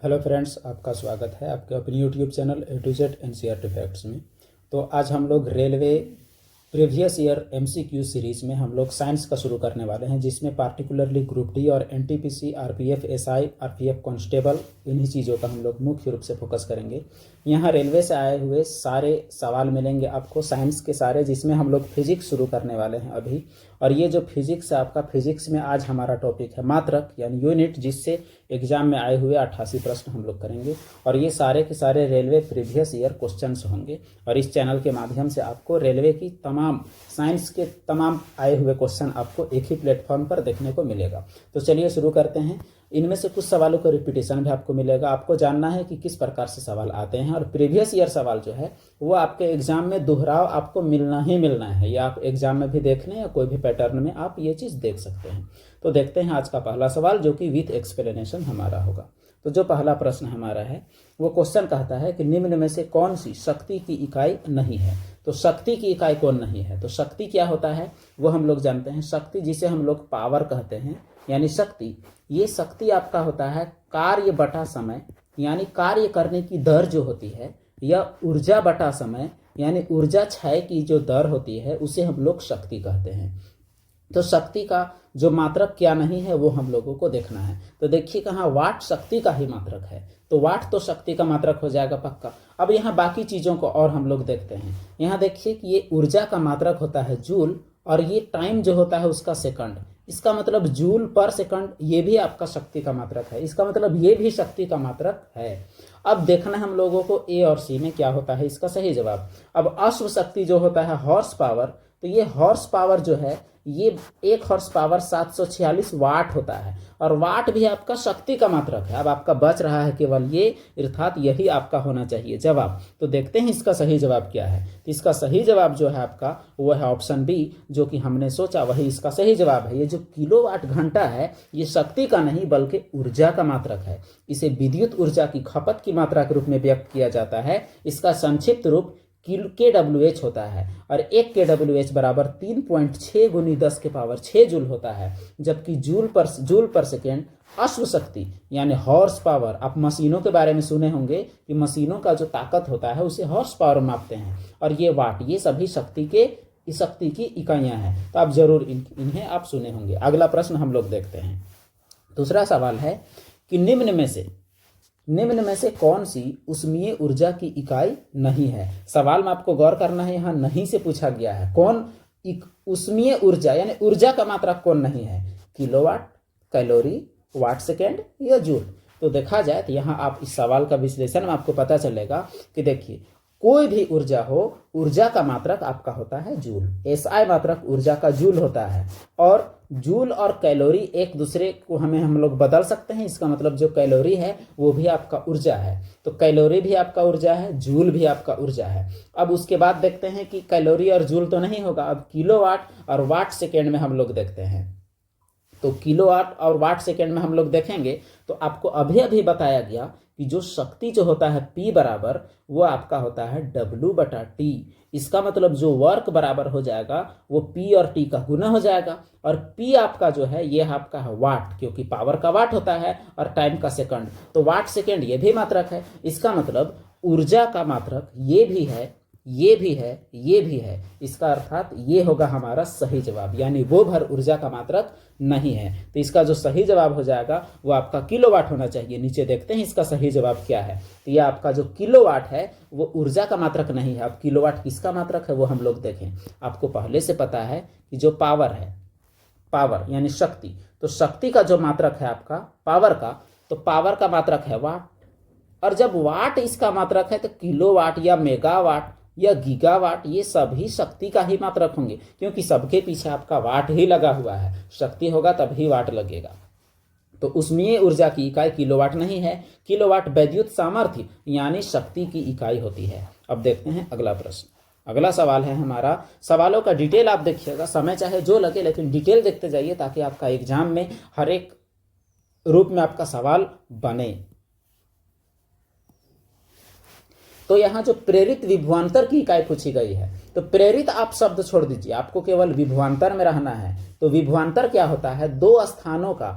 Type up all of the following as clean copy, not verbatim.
Hello friends, आपका स्वागत है आपके अपनी YouTube channel A to Z NCERT facts में। तो आज हम लोग railway previous year MCQ series में हम लोग साइंस का शुरू करने वाले हैं, जिसमें पार्टिकुलरली ग्रुप डी और NTPC, RPF, SI, RPF constable, इन्हीं चीज़ों का हम लोग मुख्य रूप से फोकस करेंगे। यहाँ रेलवे से आए हुए सारे सवाल मिलेंगे आपको, साइंस के सारे, जिसमें हम लोग फिजिक्स शुरू करने वाले हैं अभी। और ये जो फिजिक्स है आपका, फिजिक्स में आज हमारा टॉपिक है मात्रक यानी यूनिट, जिससे एग्जाम में आए हुए 88 प्रश्न हम लोग करेंगे। और ये सारे के सारे रेलवे प्रीवियस ईयर क्वेश्चंस होंगे। और इस चैनल के माध्यम से आपको रेलवे की तमाम साइंस के तमाम आए हुए क्वेश्चन आपको एक ही प्लेटफॉर्म पर देखने को मिलेगा। तो चलिए शुरू करते हैं। इनमें से कुछ सवालों का रिपीटेशन भी आपको मिलेगा। आपको जानना है कि किस प्रकार से सवाल आते हैं, और प्रीवियस ईयर सवाल जो है वो आपके एग्जाम में दोहराव आपको मिलना ही मिलना है। या आप एग्जाम में भी देख लें या कोई भी पैटर्न में आप ये चीज़ देख सकते हैं। तो देखते हैं आज का पहला सवाल, जो कि विथ एक्सप्लेनेशन हमारा होगा। तो जो पहला प्रश्न हमारा है वो क्वेश्चन कहता है कि निम्न में से कौन सी शक्ति की इकाई नहीं है। तो शक्ति की इकाई कौन नहीं है? तो शक्ति क्या होता है वो हम लोग जानते हैं। शक्ति, जिसे हम लोग पावर कहते हैं, यानी शक्ति, ये शक्ति आपका होता है कार्य बटा समय, यानी कार्य करने की दर जो होती है, या ऊर्जा बटा समय, यानी ऊर्जा क्षय की जो दर होती है, उसे हम लोग शक्ति कहते हैं। तो शक्ति का जो मात्रक क्या नहीं है वो हम लोगों को देखना है। तो देखिए कहाँ वाट शक्ति का ही मात्रक है, तो वाट तो शक्ति का मात्रक हो जाएगा पक्का। अब यहाँ बाकी चीज़ों को और हम लोग देखते हैं। यहाँ देखिए कि ये ऊर्जा का मात्रक होता है जूल, और ये टाइम जो होता है उसका सेकंड। इसका मतलब जूल पर सेकंड, ये भी आपका शक्ति का मात्रक है। इसका मतलब ये भी शक्ति का मात्रक है। अब देखना है हम लोगों को ए और सी में क्या होता है इसका सही जवाब। अब अश्व शक्ति जो होता है हॉर्स पावर, तो ये हॉर्स पावर जो है, ये 1 हॉर्स पावर 746 वाट होता है, और वाट भी आपका शक्ति का मात्रक है। अब आपका बच रहा है केवल ये, अर्थात यही आपका होना चाहिए जवाब। तो देखते हैं इसका सही जवाब क्या है। तो इसका सही जवाब जो है आपका वो है ऑप्शन बी, जो कि हमने सोचा वही इसका सही जवाब है। ये जो किलोवाट घंटा है ये शक्ति का नहीं बल्कि ऊर्जा का मात्रक है। इसे विद्युत ऊर्जा की खपत की मात्रा के रूप में व्यक्त किया जाता है। इसका संक्षिप्त रूप KWH होता है, और 1 KWH बराबर 3.6 गुनी 10 के पावर 6 जूल होता है। जबकि जूल पर सेकेंड अश्व शक्ति यानी हॉर्स पावर, आप मशीनों के बारे में सुने होंगे कि मशीनों का जो ताकत होता है उसे हॉर्स पावर मापते हैं, और ये वाट, ये सभी शक्ति की इकाइयां हैं। तो आप जरूर इन्हें आप सुने होंगे। अगला प्रश्न हम लोग देखते हैं। दूसरा सवाल है कि निम्न में से कौन सी ऊष्मीय ऊर्जा की इकाई नहीं है। सवाल में आपको गौर करना है, यहाँ नहीं से पूछा गया है। कौन ऊष्मीय ऊर्जा यानी ऊर्जा का मात्रा कौन नहीं है? किलोवाट, कैलोरी, वाट सेकेंड या जूल। तो देखा जाए तो यहाँ आप इस सवाल का विश्लेषण में आपको पता चलेगा कि देखिए, कोई भी ऊर्जा हो, ऊर्जा का मात्रक आपका होता है जूल। एसआई मात्रक ऊर्जा का जूल होता है, और जूल और कैलोरी एक दूसरे को हम लोग बदल सकते हैं। इसका मतलब जो कैलोरी है वो भी आपका ऊर्जा है, तो कैलोरी भी आपका ऊर्जा है, जूल भी आपका ऊर्जा है। अब उसके बाद देखते हैं कि कैलोरी और जूल तो नहीं होगा, अब किलोवाट और वाट सेकेंड में हम लोग देखते हैं। तो किलोवाट और वाट सेकेंड में हम लोग देखेंगे तो आपको अभी अभी बताया गया कि जो शक्ति जो होता है P बराबर, वो आपका होता है W/T। इसका मतलब जो वर्क बराबर हो जाएगा वो P और T का गुना हो जाएगा, और P आपका जो है ये आपका है वाट, क्योंकि पावर का वाट होता है और टाइम का सेकंड, तो वाट सेकंड ये भी मात्रक है। इसका मतलब ऊर्जा का मात्रक ये भी है, ये भी है, ये भी है। इसका अर्थात ये होगा हमारा सही जवाब, यानी वो भर ऊर्जा का मात्रक नहीं है। तो इसका जो सही जवाब हो जाएगा वो आपका किलोवाट होना चाहिए। नीचे देखते हैं इसका सही जवाब क्या है। तो ये आपका जो किलोवाट है वो ऊर्जा का मात्रक नहीं है। अब किलोवाट किसका मात्रक है वो हम लोग देखें। आपको पहले से पता है कि जो पावर है, पावर यानी शक्ति, तो शक्ति का जो मात्रक है आपका पावर का, तो पावर का मात्रक है वाट, और जब वाट इसका मात्रक है तो किलोवाट या मेगावाट या गीगावाट ये सभी शक्ति का ही मात्रक होंगे, क्योंकि सबके पीछे आपका वाट ही लगा हुआ है। शक्ति होगा तभी वाट लगेगा। तो ऊष्मीय ऊर्जा की इकाई किलोवाट नहीं है। किलोवाट वैद्युत सामर्थ्य यानी शक्ति की इकाई होती है। अब देखते हैं अगला प्रश्न। अगला सवाल है हमारा। सवालों का डिटेल आप देखिएगा, समय चाहे जो लगे लेकिन डिटेल देखते जाइए, ताकि आपका एग्जाम में हर एक रूप में आपका सवाल बने। तो यहाँ जो प्रेरित विभवांतर की इकाई पूछी गई है, तो प्रेरित आप शब्द छोड़ दीजिए, आपको केवल विभवांतर में रहना है। तो विभवांतर क्या होता है? दो स्थानों का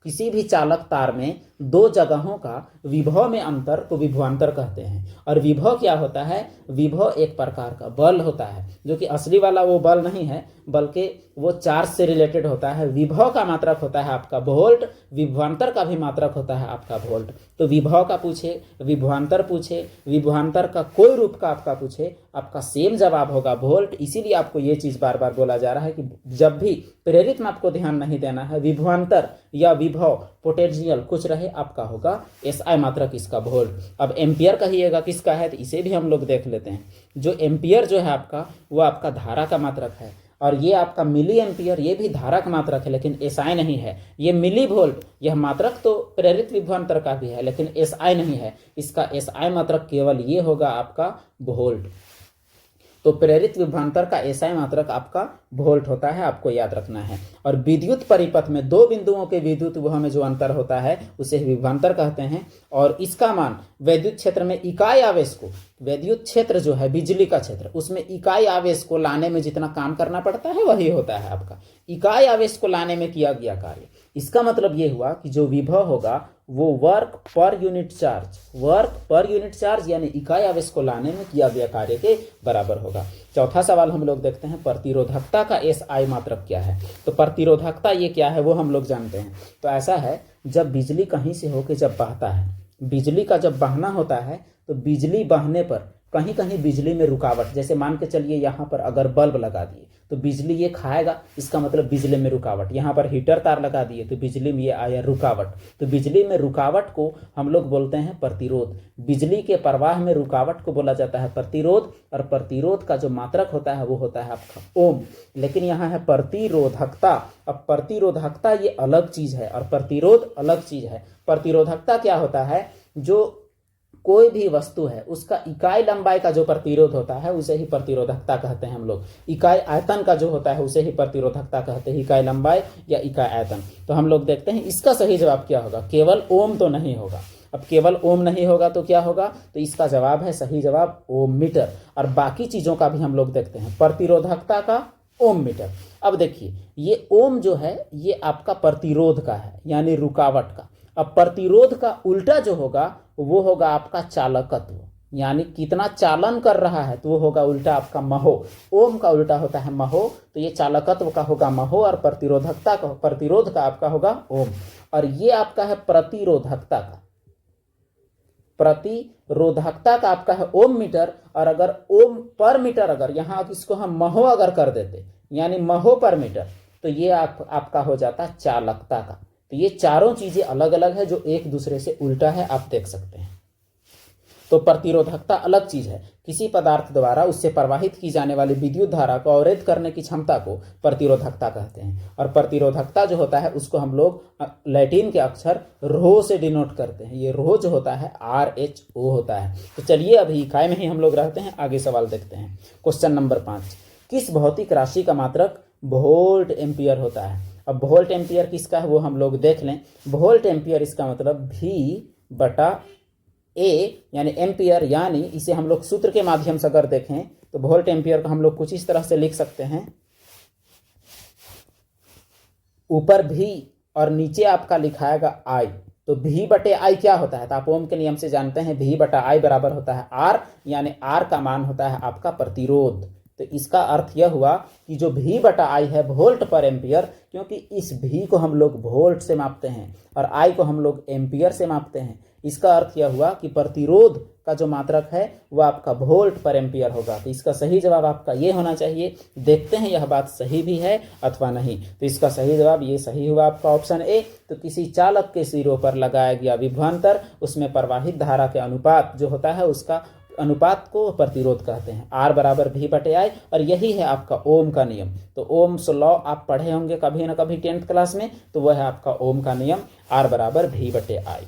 किसी भी चालक तार में दो जगहों का विभव में अंतर को विभवांतर कहते हैं। और विभव क्या होता है? विभव एक प्रकार का बल होता है, जो कि असली वाला वो बल नहीं है, बल्कि वो चार्ज से रिलेटेड होता है। विभव का मात्रक होता है आपका वोल्ट, विभवांतर का भी मात्रक होता है आपका वोल्ट। तो विभव का पूछे, विभवांतर पूछे, विभवांतर का कोई रूप का आपका पूछे, आपका सेम जवाब होगा वोल्ट। इसीलिए आपको ये चीज बार बार बोला जा रहा है कि जब भी प्रेरित में आपको ध्यान नहीं देना है, विभवांतर या विभव पोटेंशियल कुछ रहे, आपका होगा एसआई मात्रक इसका वोल्ट। अब एम्पियर कहिएगा किसका है, तो इसे भी हम लोग देख लेते हैं। जो एम्पियर जो है आपका, वो आपका धारा का मात्रक है। और ये आपका मिली एम्पियर, ये भी धारा का मात्रक है, लेकिन एसआई नहीं है। ये मिली वोल्ट, यह मात्रक तो प्रेरित विभवांतर का भी है, लेकिन एसआई नहीं है। इसका एसआई मात्रक केवल ये होगा आपका वोल्ट। तो प्रेरित विभवांतर का एसआई मात्रक आपका वोल्ट होता है, आपको याद रखना है। और विद्युत परिपथ में दो बिंदुओं के विद्युत विभव में जो अंतर होता है उसे विभवांतर कहते हैं। और इसका मान विद्युत क्षेत्र में इकाई आवेश को, विद्युत क्षेत्र जो है बिजली का क्षेत्र, उसमें इकाई आवेश को लाने में जितना काम करना पड़ता है वही होता है आपका इकाई आवेश को लाने में किया गया कार्य। इसका मतलब ये हुआ कि जो विभव होगा वो work per unit charge, work per unit charge यानी इकाई आवेश को लाने में किया गया कार्य के बराबर होगा। चौथा सवाल हम लोग देखते हैं, प्रतिरोधकता का एसआई मात्रक क्या है। तो प्रतिरोधकता ये क्या है वो हम लोग जानते हैं। तो ऐसा है, जब बिजली कहीं से होकर जब बहता है, बिजली का जब बहना होता है, तो बिजली बहने पर कहीं कहीं बिजली में रुकावट, जैसे मान के चलिए यहाँ पर अगर बल्ब लगा दिए तो बिजली ये खाएगा, इसका मतलब बिजली में रुकावट। यहाँ पर हीटर तार लगा दिए तो बिजली में ये आया रुकावट। तो बिजली में रुकावट को हम लोग बोलते हैं प्रतिरोध। बिजली के प्रवाह में रुकावट को बोला जाता है प्रतिरोध। और प्रतिरोध का जो मात्रक होता है वो होता है आपका ओम। लेकिन यहाँ है प्रतिरोधकता। अब प्रतिरोधकता ये अलग चीज है और प्रतिरोध अलग चीज है। प्रतिरोधकता क्या होता है, जो कोई भी वस्तु है उसका इकाई लंबाई का जो प्रतिरोध होता है उसे ही प्रतिरोधकता कहते हैं हम लोग। इकाई आयतन का जो होता है उसे ही प्रतिरोधकता कहते हैं, इकाई लंबाई या इकाई आयतन। तो हम लोग देखते हैं इसका सही जवाब क्या होगा। केवल ओम तो नहीं होगा। अब केवल ओम नहीं होगा तो क्या होगा, तो इसका जवाब है सही जवाब ओम मीटर। और बाकी चीजों का भी हम लोग देखते हैं, प्रतिरोधकता का ओम मीटर। अब देखिए ये ओम जो है ये आपका प्रतिरोध का है यानी रुकावट का। अब प्रतिरोध का उल्टा जो होगा वो होगा आपका चालकत्व, यानी कितना चालन कर रहा है, तो वो होगा उल्टा आपका महो। ओम का उल्टा होता है महो, तो ये चालकत्व का होगा महो और प्रतिरोधकता का, प्रतिरोध का आपका होगा ओम। और ये आपका है प्रतिरोधकता का, प्रतिरोधकता का आपका है ओम मीटर। और अगर ओम पर मीटर, अगर यहाँ इसको हम महो अगर कर देते यानी महो पर मीटर, तो ये आपका हो जाता चालकता का। तो ये चारों चीजें अलग अलग है जो एक दूसरे से उल्टा है, आप देख सकते हैं। तो प्रतिरोधकता अलग चीज है, किसी पदार्थ द्वारा उससे प्रवाहित की जाने वाली विद्युत धारा को अवरोध करने की क्षमता को प्रतिरोधकता कहते हैं। और प्रतिरोधकता जो होता है उसको हम लोग लैटिन के अक्षर रो से डिनोट करते हैं। ये रो जो होता है RHO होता है। तो चलिए अभी इकाई में ही हम लोग रहते हैं, आगे सवाल देखते हैं। क्वेश्चन नंबर 5, किस भौतिक राशि का मात्रक वोल्ट एम्पियर होता है। अब वोल्ट एम्पियर किसका है वो हम लोग देख लें। वोल्ट एम्पियर इसका मतलब V/A यानी एम्पियर, यानी इसे हम लोग सूत्र के माध्यम से अगर देखें तो वोल्ट एम्पियर को हम लोग कुछ इस तरह से लिख सकते हैं, ऊपर V और नीचे आपका लिखाएगा I। तो V/I क्या होता है, तो आप ओम के नियम से जानते हैं V/I बराबर होता है R, यानी R का मान होता है आपका प्रतिरोध। तो इसका अर्थ यह हुआ कि जो V/I है वोल्ट पर एम्पियर, क्योंकि इस V को हम लोग वोल्ट से मापते हैं और I को हम लोग एम्पियर से मापते हैं। इसका अर्थ यह हुआ कि प्रतिरोध का जो मात्रक है वह आपका वोल्ट पर एम्पियर होगा। तो इसका सही जवाब आपका ये होना चाहिए। देखते हैं यह बात सही भी है अथवा नहीं। तो इसका सही जवाब ये सही हुआ आपका ऑप्शन ए। तो किसी चालक के सिरों पर लगाया गया विभवांतर, उसमें प्रवाहित धारा के अनुपात जो होता है उसका अनुपात को प्रतिरोध कहते हैं। R बराबर V/I, और यही है आपका ओम का नियम। तो ओम्स लॉ आप पढ़े होंगे कभी ना कभी 10th क्लास में, तो वह है आपका ओम का नियम, R बराबर V/I।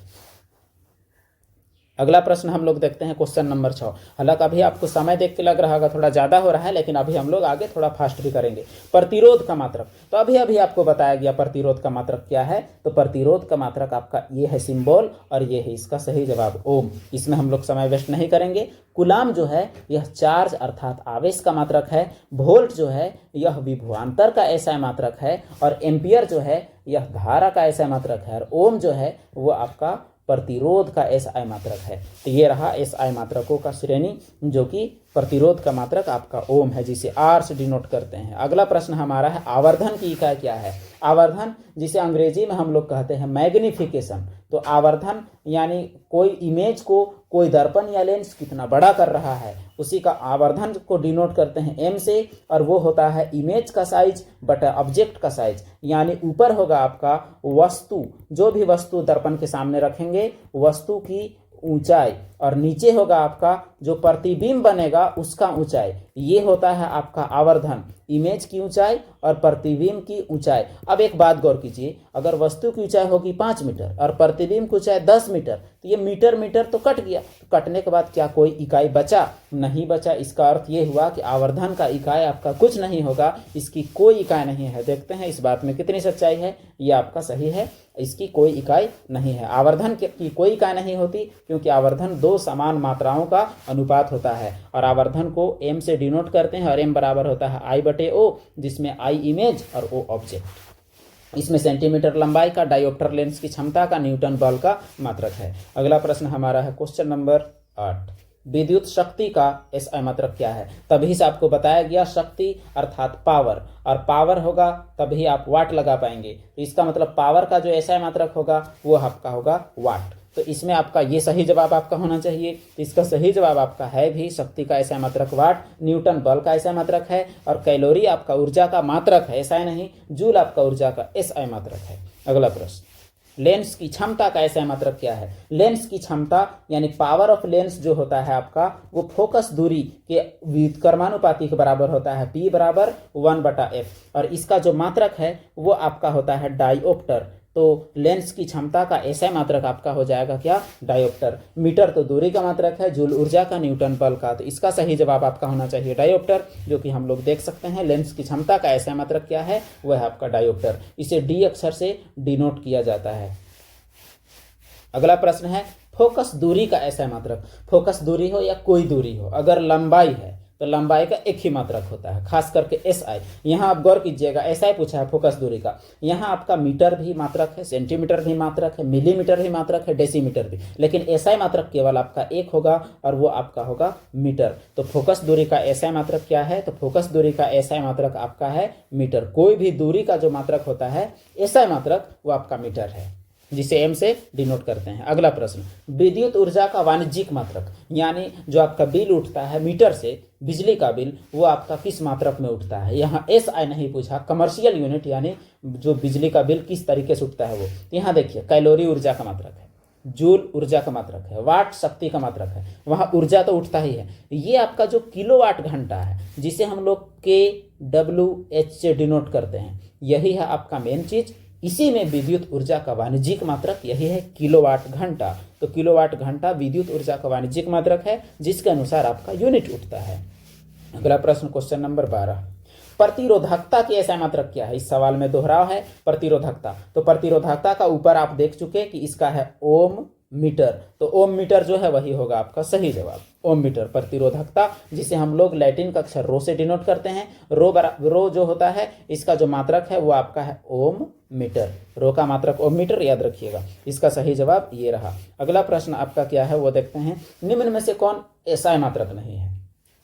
अगला प्रश्न हम लोग देखते हैं क्वेश्चन नंबर 6। हालांकि अभी आपको समय देख के लग रहा होगा थोड़ा ज़्यादा हो रहा है, लेकिन अभी हम लोग आगे थोड़ा फास्ट भी करेंगे। प्रतिरोध का मात्रक, तो अभी आपको बताया गया प्रतिरोध का मात्रक क्या है। तो प्रतिरोध का मात्रक आपका ये है सिंबल और ये है इसका सही जवाब ओम। इसमें हम लोग समय वेस्ट नहीं करेंगे। कूलाम जो है यह चार्ज अर्थात आवेश का मात्रक है। वोल्ट जो है यह विभवांतर का ऐसा मात्रक है। और एम्पियर जो है यह धारा का ऐसा मात्रक है। और ओम जो है वो आपका प्रतिरोध का SI मात्रक है। तो ये रहा SI मात्रकों का श्रेणी, जो कि प्रतिरोध का मात्रक आपका ओम है, जिसे R से डिनोट करते हैं। अगला प्रश्न हमारा है आवर्धन की इकाई क्या है। आवर्धन, जिसे अंग्रेजी में हम लोग कहते हैं मैग्निफिकेशन। तो आवर्धन यानी कोई इमेज को कोई दर्पण या लेंस कितना बड़ा कर रहा है, उसी का आवर्धन को डिनोट करते हैं M से, और वो होता है इमेज का साइज बटा ऑब्जेक्ट का साइज। यानी ऊपर होगा आपका वस्तु, जो भी वस्तु दर्पण के सामने रखेंगे वस्तु की ऊंचाई, और नीचे होगा आपका जो प्रतिबिंब बनेगा उसका ऊंचाई। ये होता है आपका आवर्धन, इमेज की ऊंचाई और प्रतिबिंब की ऊंचाई। अब एक बात गौर कीजिए, अगर वस्तु की ऊंचाई होगी 5 मीटर और प्रतिबिंब की ऊंचाई 10 मीटर, तो ये मीटर मीटर तो कट गया। तो कटने के बाद क्या कोई इकाई बचा? नहीं बचा। इसका अर्थ ये हुआ कि आवर्धन का इकाई आपका कुछ नहीं होगा, इसकी कोई इकाई नहीं है। देखते हैं इस बात में कितनी सच्चाई है। ये आपका सही है, इसकी कोई इकाई नहीं है। आवर्धन की कोई इकाई नहीं होती, क्योंकि आवर्धन दो समान मात्राओं का अनुपात होता है, और आवर्धन को M से डिनोट करते हैं, और M बराबर होता है I/O, जिसमें I इमेज और O ऑब्जेक्ट। इसमें सेंटीमीटर लंबाई का डायोप्टर लेंस की क्षमता का न्यूटन बल का मात्रक है। अगला प्रश्न हमारा है क्वेश्चन नंबर 8, विद्युत शक्ति का SI मात्रक क्या है। तभी से आपको बताया गया शक्ति अर्थात पावर, और पावर होगा तभी आप वाट लगा पाएंगे। तो इसका मतलब पावर का जो SI मात्रक होगा वो आपका होगा वाट। तो इसमें आपका ये सही जवाब आपका होना चाहिए। तो इसका सही जवाब आपका है भी शक्ति का SI मात्रक वाट, न्यूटन बल का SI मात्रक है, और कैलोरी आपका ऊर्जा का मात्रक है, SI नहीं, जूल आपका ऊर्जा का SI मात्रक है। अगला प्रश्न, लेंस की क्षमता का SI मात्रक क्या है। लेंस की क्षमता यानी पावर ऑफ लेंस जो होता है आपका, वो फोकस दूरी के व्युत्क्रमानुपाती के बराबर होता है, P बराबर 1/f, और इसका जो मात्रक है वो आपका होता है डायोप्टर। तो लेंस की क्षमता का SI मात्रक आपका हो जाएगा क्या? डायोप्टर। मीटर तो दूरी का मात्रक है, जूल ऊर्जा का, न्यूटन बल का। तो इसका सही जवाब आपका होना चाहिए डायोप्टर, जो कि हम लोग देख सकते हैं। लेंस की क्षमता का SI मात्रक क्या है? वह है आपका डायोप्टर। इसे D अक्षर से डिनोट किया जाता है। अगला प्रश्न है फोकस दूरी का SI मात्रक। फोकस दूरी हो या कोई दूरी हो, अगर लंबाई है तो लंबाई का एक ही मात्रक होता है, खास करके SI। यहाँ आप गौर कीजिएगा, SI पूछा है फोकस दूरी का। यहाँ आपका मीटर भी मात्रक है, सेंटीमीटर भी मात्रक है, मिलीमीटर भी मात्रक है, डेसीमीटर भी, लेकिन SI मात्रक केवल आपका एक होगा, और वो आपका होगा मीटर। तो फोकस दूरी का SI मात्रक क्या है? तो फोकस दूरी का SI मात्रक आपका है मीटर। कोई भी दूरी का जो मात्रक होता है SI मात्रक, वो आपका मीटर है, जिसे M से डिनोट करते हैं। अगला प्रश्न, विद्युत ऊर्जा का वाणिज्यिक मात्रक, यानी जो आपका बिल उठता है मीटर से, बिजली का बिल, वो आपका किस मात्रक में उठता है। यहाँ SI नहीं पूछा, कमर्शियल यूनिट यानी जो बिजली का बिल किस तरीके से उठता है वो। यहाँ देखिए, कैलोरी ऊर्जा का मात्रक है, जूल ऊर्जा का मात्रक है, वाट शक्ति का मात्रक है, वहाँ ऊर्जा तो उठता ही है। ये आपका जो किलोवाट घंटा है, जिसे हम लोग kWh से डिनोट करते हैं, यही है आपका मेन चीज। इसी में विद्युत ऊर्जा का वाणिज्यिक मात्रक यही है, किलोवाट घंटा। तो किलोवाट घंटा विद्युत ऊर्जा का वाणिज्यिक मात्रक है, जिसके अनुसार आपका यूनिट उठता है। अगला प्रश्न क्वेश्चन नंबर 12, प्रतिरोधकता की SI मात्रक क्या है। इस सवाल में दोहराव है, प्रतिरोधकता। तो प्रतिरोधकता का ऊपर आप देख चुके कि इसका है ओम मीटर। तो ओम मीटर जो है वही होगा आपका सही जवाब, ओम मीटर। प्रतिरोधकता, जिसे हम लोग लैटिन का अक्षर रो से डिनोट करते हैं। रो जो होता है, इसका जो मात्रक है वो आपका है ओम मीटर। रो का मात्रक ओम मीटर, याद रखिएगा। इसका सही जवाब ये रहा। अगला प्रश्न आपका क्या है वो देखते हैं, निम्न में से कौन SI मात्रक नहीं है।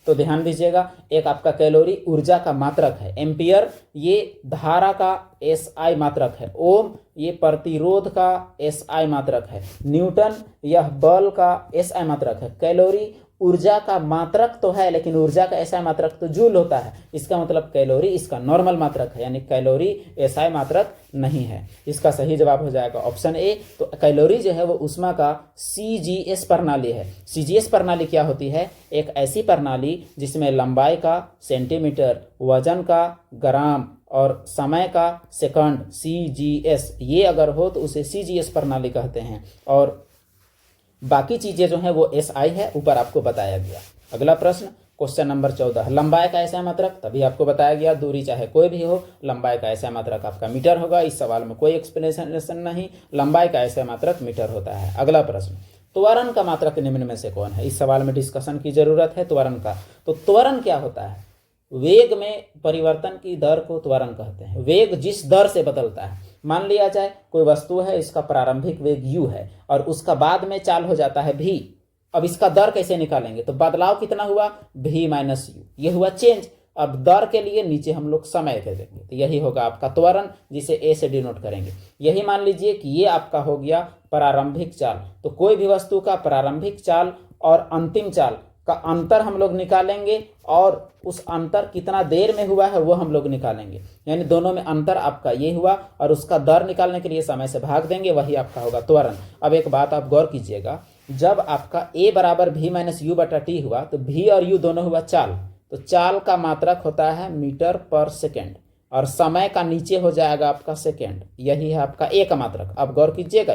तो ध्यान दीजिएगा, एक आपका कैलोरी ऊर्जा का मात्रक है, एम्पियर ये धारा का SI मात्रक है, ओम ये प्रतिरोध का SI मात्रक है, न्यूटन यह बल का SI मात्रक है, कैलोरी ऊर्जा का मात्रक तो है, लेकिन ऊर्जा का SI मात्रक तो जूल होता है। इसका मतलब कैलोरी इसका नॉर्मल मात्रक है, यानी कैलोरी SI मात्रक नहीं है। इसका सही जवाब हो जाएगा ऑप्शन ए। तो कैलोरी जो है वो ऊष्मा का CGS प्रणाली है। CGS प्रणाली क्या होती है? एक ऐसी प्रणाली जिसमें लंबाई का सेंटीमीटर, वजन का ग्राम और समय का सेकंड, CGS ये अगर हो तो उसे CGS प्रणाली कहते हैं, और बाकी चीजें जो हैं वो SI है, ऊपर आपको बताया गया। अगला प्रश्न क्वेश्चन नंबर 14, लंबाई का SI मात्रक। तभी आपको बताया गया, दूरी चाहे कोई भी हो, लंबाई का SI मात्रक आपका मीटर होगा। इस सवाल में कोई एक्सप्लेनेशन नहीं, लंबाई का SI मात्रक मीटर होता है। अगला प्रश्न, त्वरण का मात्रक निम्न में से कौन है। इस सवाल में डिस्कशन की जरूरत है त्वरण का। तो त्वरण क्या होता है? वेग में परिवर्तन की दर को त्वरण कहते हैं। वेग जिस दर से बदलता है, मान लिया जाए कोई वस्तु है, इसका प्रारंभिक वेग u है और उसका बाद में चाल हो जाता है v। अब इसका दर कैसे निकालेंगे? तो बदलाव कितना हुआ? v माइनस यू, ये हुआ चेंज। अब दर के लिए नीचे हम लोग समय दे देंगे, तो यही होगा आपका त्वरण, जिसे a से डिनोट करेंगे। यही मान लीजिए कि ये आपका हो गया प्रारंभिक चाल। तो कोई भी वस्तु का प्रारंभिक चाल और अंतिम चाल का अंतर हम लोग निकालेंगे और उस अंतर कितना देर में हुआ है वो हम लोग निकालेंगे, यानी दोनों में अंतर आपका ये हुआ और उसका दर निकालने के लिए समय से भाग देंगे, वही आपका होगा त्वरण। अब एक बात आप गौर कीजिएगा, जब आपका a बराबर v माइनस यू बटा टी हुआ तो v और u दोनों हुआ चाल, तो चाल का मात्रक होता है मीटर पर सेकेंड और समय का नीचे हो जाएगा आपका सेकेंड, यही है आपका a का मात्रक। अब गौर कीजिएगा,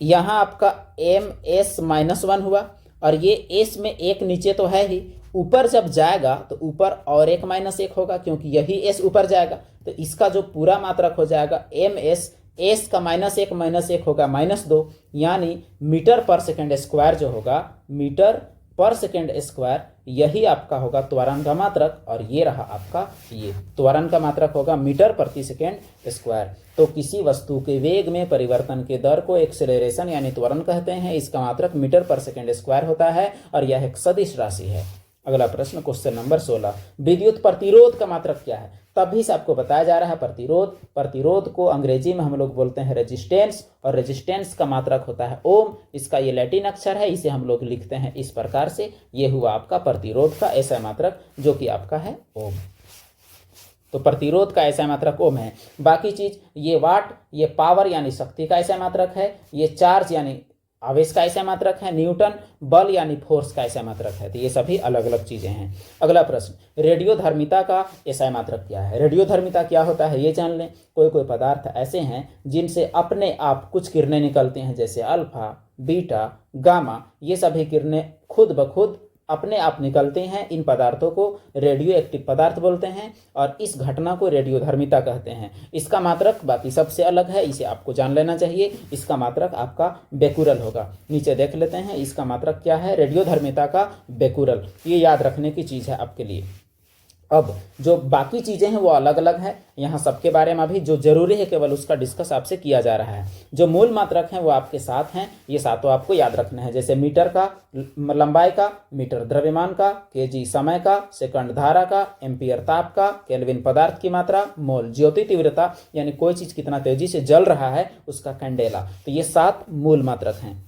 यहाँ आपका एम एस माइनस 1 हुआ और ये एस में एक नीचे तो है ही, ऊपर जब जाएगा तो ऊपर और एक माइनस 1 होगा क्योंकि यही एस ऊपर जाएगा, तो इसका जो पूरा मात्रक हो जाएगा एम एस, एस का माइनस एक होगा -2, यानी मीटर पर सेकेंड स्क्वायर जो होगा मीटर पर सेकेंड स्क्वायर, यही आपका होगा त्वरण का मात्रक। और ये रहा आपका, ये त्वरण का मात्रक होगा मीटर प्रति सेकेंड स्क्वायर। तो किसी वस्तु के वेग में परिवर्तन के दर को एक्सेलरेशन यानी त्वरण कहते हैं, इसका मात्रक मीटर पर सेकेंड स्क्वायर होता है और यह एक सदिश राशि है। अगला प्रश्न क्वेश्चन नंबर 16, विद्युत प्रतिरोध का मात्रक क्या है? तभी से आपको बताया जा रहा है प्रतिरोध। प्रतिरोध को अंग्रेजी में हम लोग बोलते हैं रेजिस्टेंस और रेजिस्टेंस का मात्रक होता है ओम। इसका ये लैटिन अक्षर है, इसे हम लोग लिखते हैं इस प्रकार से। ये हुआ आपका प्रतिरोध का ऐसा मात्रक जो कि आपका है ओम। तो प्रतिरोध का ऐसा मात्रक ओम है। बाकी चीज ये वाट, ये पावर यानी शक्ति का ऐसा मात्रक है, ये चार्ज यानी आवेश का ऐसा मात्रक है, न्यूटन बल यानी फोर्स का ऐसा मात्रक है। तो ये सभी अलग अलग चीजें हैं। अगला प्रश्न, रेडियोधर्मिता का ऐसा मात्रक क्या है? रेडियोधर्मिता क्या होता है ये जान लें। कोई पदार्थ ऐसे हैं जिनसे अपने आप कुछ किरणें निकलती हैं, जैसे अल्फा, बीटा, गामा, ये सभी किरणें खुद ब खुद अपने आप निकलते हैं। इन पदार्थों को रेडियो एक्टिव पदार्थ बोलते हैं और इस घटना को रेडियोधर्मिता कहते हैं। इसका मात्रक बाकी सबसे अलग है, इसे आपको जान लेना चाहिए। इसका मात्रक आपका बेकुरल होगा। नीचे देख लेते हैं इसका मात्रक क्या है, रेडियोधर्मिता का बेकुरल। ये याद रखने की चीज है आपके लिए। अब जो बाकी चीजें हैं वो अलग अलग है, यहाँ सबके बारे में अभी जो जरूरी है केवल उसका डिस्कस आपसे किया जा रहा है। जो मूल मात्रक हैं वो आपके साथ हैं, ये सातों आपको याद रखने हैं। जैसे मीटर का लंबाई का, मीटर द्रव्यमान का, केजी समय का, सेकंड धारा का, एम्पियर ताप का, केल्विन पदार्थ की मात्रा, मोल ज्योति तीव्रता यानी कोई चीज कितना तेजी से जल रहा है उसका कैंडेला। तो ये 7 मूल मात्रक हैं।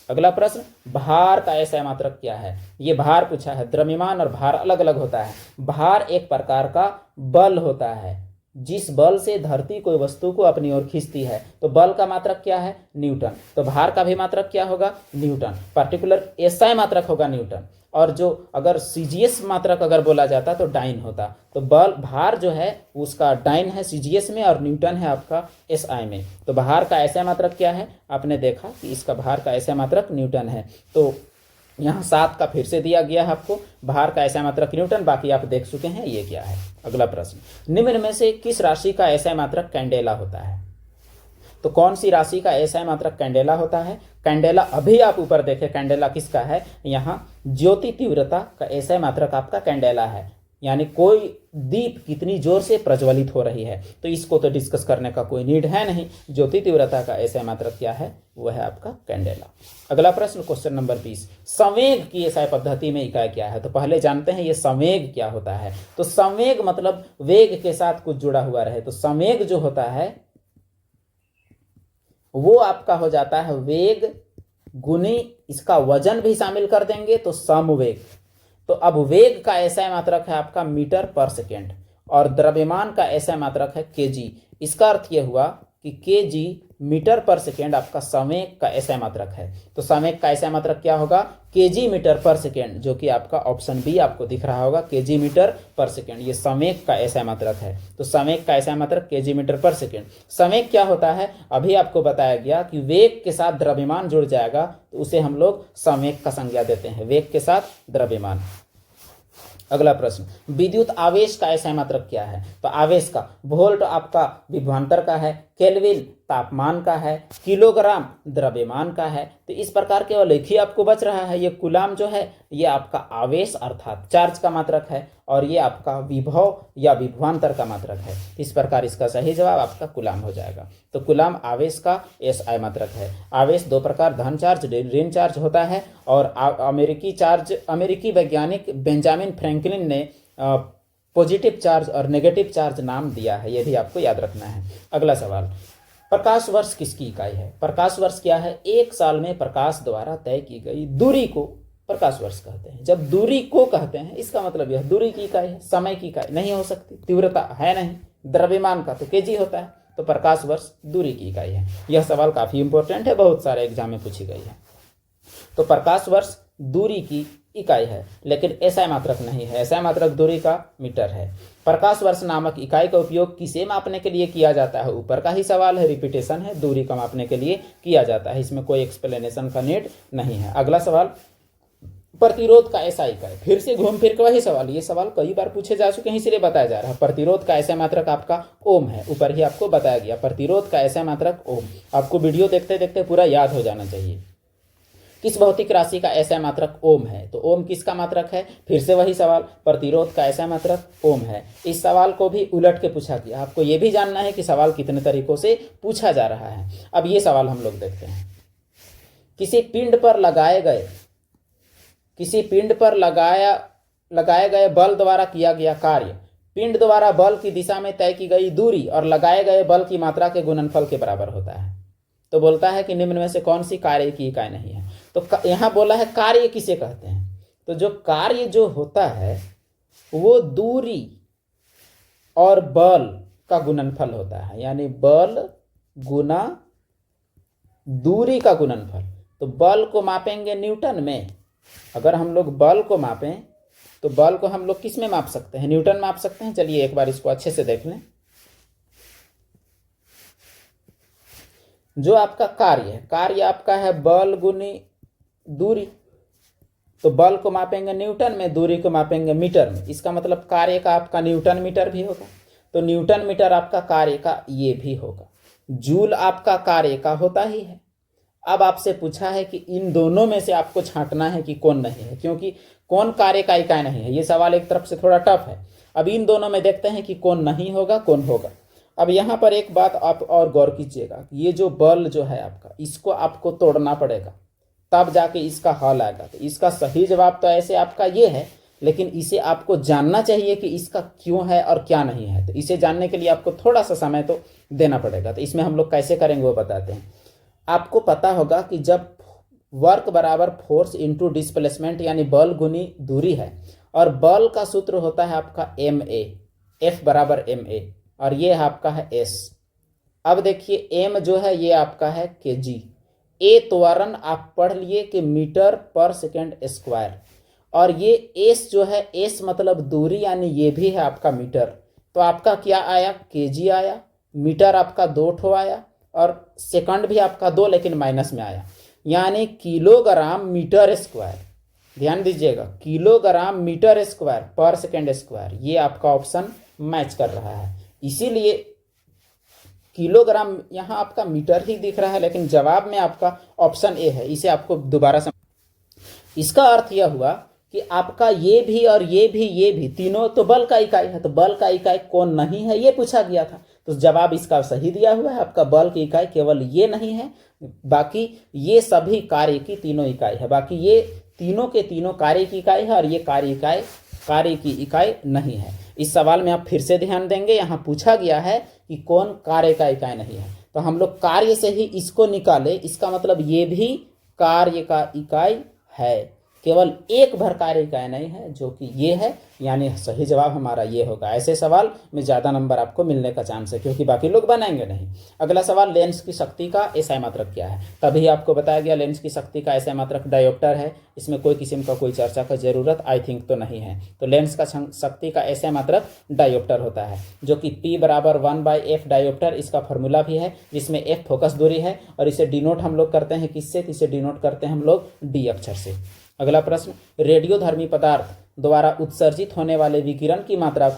अगला प्रश्न, भार का ऐसा मात्रक क्या है? ये भार पूछा है। द्रव्यमान और भार अलग अलग होता है। भार एक प्रकार का बल होता है, जिस बल से धरती कोई वस्तु को अपनी ओर खींचती है। तो बल का मात्रक क्या है? न्यूटन। तो भार का भी मात्रक क्या होगा? न्यूटन। पर्टिकुलर एसआई मात्रक होगा न्यूटन। और जो अगर सीजीएस मात्रक अगर बोला जाता तो डाइन होता। तो बल भार जो है उसका डाइन है सीजीएस में और न्यूटन है आपका एसआई में। तो भार का ऐसा मात्रक क्या है? आपने देखा कि इसका भार का ऐसा मात्रक न्यूटन है। तो यहाँ 7 का फिर से दिया गया है आपको। भार का ऐसा मात्रक न्यूटन, बाकी आप देख चुके हैं ये क्या है। अगला प्रश्न, निम्न में से किस राशि का ऐसा मात्रक कैंडेला होता है? तो कौन सी राशि का ऐसा मात्रक कैंडेला होता है? कैंडेला, अभी आप ऊपर देखें कैंडेला किसका है, यहाँ ज्योति तीव्रता का ऐसा मात्रक आपका कैंडेला है, यानी कोई दीप कितनी जोर से प्रज्वलित हो रही है। तो इसको तो डिस्कस करने का कोई नीड है नहीं। ज्योति तीव्रता का ऐसा मात्रक क्या है? वह है आपका कैंडेला। अगला प्रश्न क्वेश्चन नंबर 20, संवेग की एसआई पद्धति में इकाई क्या है? तो पहले जानते हैं ये संवेग क्या होता है। तो संवेग मतलब वेग के साथ कुछ जुड़ा हुआ रहे। तो संवेग जो होता है वो आपका हो जाता है वेग गुनी इसका वजन भी शामिल कर देंगे तो समवेग। तो अब वेग का ऐसा मात्रक है आपका मीटर पर सेकेंड और द्रव्यमान का ऐसा मात्रक है केजी। इसका अर्थ यह हुआ कि केजी मीटर पर सेकेंड आपका संवेग का ऐसा मात्रक है। तो संवेग का ऐसा मात्रक क्या होगा? केजी मीटर पर सेकेंड, जो कि आपका ऑप्शन बी आपको दिख रहा होगा, केजी मीटर पर सेकेंड। ये संवेग का ऐसा मात्रक है। तो संवेग का ऐसा मात्रक केजी मीटर पर सेकेंड। संवेग क्या होता है? अभी आपको बताया गया कि वेग के साथ द्रव्यमान जुड़ जाएगा तो उसे हम लोग संवेग का संज्ञा देते हैं, वेग के साथ द्रव्यमान। अगला प्रश्न, विद्युत आवेश का ऐसा मात्रक क्या है? तो आवेश का वोल्ट आपका विभवांतर का है, केल्विन तापमान का है, किलोग्राम द्रव्यमान का है। तो इस प्रकार केवल एक ही आपको बच रहा है, ये कूलाम जो है ये आपका आवेश अर्थात चार्ज का मात्रक है, और ये आपका विभव या विभवांतर का मात्रक है। इस प्रकार इसका सही जवाब आपका कूलाम हो जाएगा। तो कूलाम आवेश का एसआई मात्रक है। आवेश दो प्रकार, धन चार्ज, ऋण चार्ज होता है, और अमेरिकी वैज्ञानिक बेंजामिन फ्रैंकलिन ने पॉजिटिव चार्ज और नेगेटिव चार्ज नाम दिया है, यह भी आपको याद रखना है। अगला सवाल, प्रकाश वर्ष किसकी इकाई है? प्रकाश वर्ष क्या है? एक साल में प्रकाश द्वारा तय की गई दूरी को प्रकाश वर्ष कहते हैं। जब दूरी को कहते हैं इसका मतलब यह दूरी की इकाई है, समय की इकाई नहीं हो सकती, तीव्रता है नहीं, द्रव्यमान का तो केजी होता है, तो प्रकाश वर्ष दूरी की इकाई है। यह सवाल काफी इंपॉर्टेंट है, बहुत सारे एग्जाम में पूछी गई है। तो प्रकाश वर्ष दूरी की इकाई है, लेकिन एसआई मात्रक नहीं है। एसआई मात्रक दूरी का मीटर है। प्रकाश वर्ष नामक इकाई का उपयोग किसे मापने के लिए किया जाता है? ऊपर का ही सवाल है, रिपीटेशन है, दूरी को मापने के लिए किया जाता है, इसमें कोई एक्सप्लेनेशन का नीड नहीं है। अगला सवाल, प्रतिरोध का एसआई इकाई। फिर से घूम फिर के वही सवाल, ये सवाल कई बार पूछे जा चुके हैं इसलिए बताया जा रहा है। प्रतिरोध का एसआई मात्रक आपका ओम है, ऊपर ही आपको बताया गया। प्रतिरोध का एसआई मात्रक ओम, आपको वीडियो देखते देखते पूरा याद हो जाना चाहिए। किस भौतिक राशि का एसआई मात्रक ओम है? तो ओम किसका मात्रक है? फिर से वही सवाल, प्रतिरोध का एसआई मात्रक ओम है। इस सवाल को भी उलट के पूछा गया, आपको यह भी जानना है कि सवाल कितने तरीकों से पूछा जा रहा है। अब ये सवाल हम लोग देखते हैं। किसी पिंड पर लगाए गए बल द्वारा किया गया कार्य पिंड द्वारा बल की दिशा में तय की गई दूरी और लगाए गए बल की मात्रा के गुणनफल के बराबर होता है। तो बोलता है कि निम्न में से कौन सी कार्य की इकाई नहीं है? तो यहां बोला है कार्य किसे कहते हैं? तो जो कार्य जो होता है वो दूरी और बल का गुणनफल होता है, यानी बल गुना दूरी का गुणनफल। तो बल को मापेंगे न्यूटन में। अगर हम लोग बल को मापें तो बल को हम लोग किस में माप सकते हैं? न्यूटन माप सकते हैं। चलिए एक बार इसको अच्छे से देख लें। जो आपका कार्य है, कार्य आपका है बल गुनी दूरी। तो बल को मापेंगे न्यूटन में, दूरी को मापेंगे मीटर में। इसका मतलब कार्य का आपका न्यूटन मीटर भी होगा। तो न्यूटन मीटर आपका कार्य का ये भी होगा। जूल आपका कार्य का होता ही है। अब आपसे पूछा है कि इन दोनों में से आपको छांटना है कि कौन नहीं है, क्योंकि कौन कार्य का इकाई नहीं है। ये सवाल एक तरफ से थोड़ा टफ है। अब इन दोनों में देखते हैं कि कौन नहीं होगा, कौन होगा। अब यहाँ पर एक बात आप और गौर कीजिएगा, ये जो बल जो है आपका, इसको आपको तोड़ना पड़ेगा, तब जाके इसका हल आएगा। तो इसका सही जवाब तो ऐसे आपका ये है, लेकिन इसे आपको जानना चाहिए कि इसका क्यों है और क्या नहीं है। तो इसे जानने के लिए आपको थोड़ा सा समय तो देना पड़ेगा। तो इसमें हम लोग कैसे करेंगे वो बताते हैं। आपको पता होगा कि जब वर्क बराबर फोर्स इंटू डिस्प्लेसमेंट यानी बल गुनी दूरी है, और बल का सूत्र होता है आपका MA, F बराबर MA, और ये आपका है S। अब देखिए M जो है ये आपका है kg, A त्वरण आप पढ़ लिए कि मीटर पर सेकेंड स्क्वायर, और ये S जो है S मतलब दूरी, यानी ये भी है आपका मीटर। तो आपका क्या आया? kg आया। मीटर आपका 2 ठो आया, और सेकंड भी आपका 2 लेकिन माइनस में आया, यानी किलोग्राम मीटर स्क्वायर। ध्यान दीजिएगा, किलोग्राम मीटर स्क्वायर पर सेकेंड स्क्वायर, ये आपका ऑप्शन मैच कर रहा है। इसीलिए किलोग्राम यहाँ आपका मीटर ही दिख रहा है, लेकिन जवाब में आपका ऑप्शन ए है। इसे आपको दोबारा इसका अर्थ यह हुआ कि आपका ये भी और ये भी तीनों तो बल का इकाई है। तो बल का इकाई कौन नहीं है ये पूछा गया था, तो जवाब इसका सही दिया हुआ है। आपका बल की इकाई केवल ये नहीं है, बाकी ये सभी कार्य की तीनों इकाई है। बाकी ये तीनों के तीनों कार्य की इकाई है, और ये कार्य की इकाई नहीं है। इस सवाल में आप फिर से ध्यान देंगे, यहाँ पूछा गया है कि कौन कार्य का इकाई नहीं है। तो हम लोग कार्य से ही इसको निकाले, इसका मतलब ये भी कार्य का इकाई है, केवल एक भर कार्य इकाई नहीं है, जो कि ये है, यानी सही जवाब हमारा ये होगा। ऐसे सवाल में ज़्यादा नंबर आपको मिलने का चांस है, क्योंकि बाकी लोग बनाएंगे नहीं। अगला सवाल, लेंस की शक्ति का एसआई मात्रक क्या है? तभी आपको बताया गया लेंस की शक्ति का एसआई मात्रक डायोप्टर है। इसमें कोई किस्म का कोई चर्चा का जरूरत आई थिंक तो नहीं है। तो लेंस का शक्ति का एसआई मात्रक डायोप्टर होता है, जो कि P बराबर 1/f डायोप्टर, इसका फॉर्मूला भी है, जिसमें f फोकस दूरी है, और इसे डिनोट हम लोग करते हैं किससे? इसे डिनोट करते हैं हम लोग D अक्षर से। अगला प्रश्न, रेडियोधर्मी पदार्थ द्वारा उत्सर्जित होने वाले विकिरण की मात्रा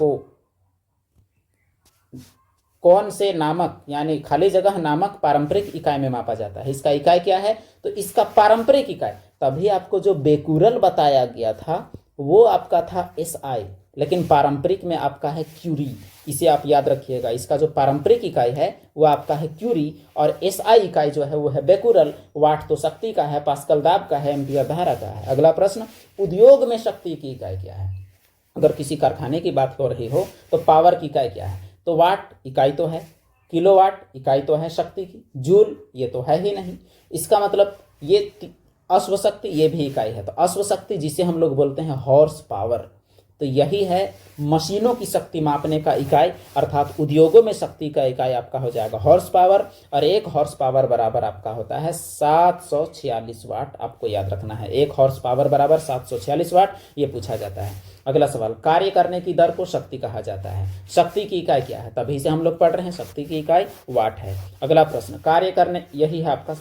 कौन से नामक यानी खाली जगह नामक पारंपरिक इकाई में मापा जाता है। इसका इकाई क्या है, तो इसका पारंपरिक इकाई, तभी आपको जो बेकुरल बताया गया था वो आपका था SI, लेकिन पारंपरिक में आपका है क्यूरी। इसे आप याद रखिएगा, इसका जो पारंपरिक इकाई है वो आपका है क्यूरी और SI इकाई जो है वो है बेकुरल। वाट तो शक्ति का है, पास्कल दाब का है, एम्पियर धारा का है। अगला प्रश्न, उद्योग में शक्ति की इकाई क्या है। अगर किसी कारखाने की बात हो रही हो तो पावर की इकाई क्या है, तो वाट इकाई तो है, किलोवाट इकाई तो है शक्ति की, जूल ये तो है ही नहीं। इसका मतलब ये अश्वशक्ति ये भी इकाई है, तो अश्वशक्ति जिसे हम लोग बोलते हैं हॉर्स पावर, तो यही है मशीनों की शक्ति मापने का इकाई, अर्थात उद्योगों में शक्ति का इकाई आपका हो जाएगा हॉर्स पावर। और एक हॉर्स पावर बराबर आपका होता है 746 वाट। आपको याद रखना है, एक हॉर्स पावर बराबर 746 वाट, ये पूछा जाता है। अगला सवाल, कार्य करने की दर को शक्ति कहा जाता है। शक्ति की इकाई क्या है, तभी से हम लोग पढ़ रहे हैं, शक्ति की इकाई वाट है। अगला प्रश्न, कार्य करने, यही है आपका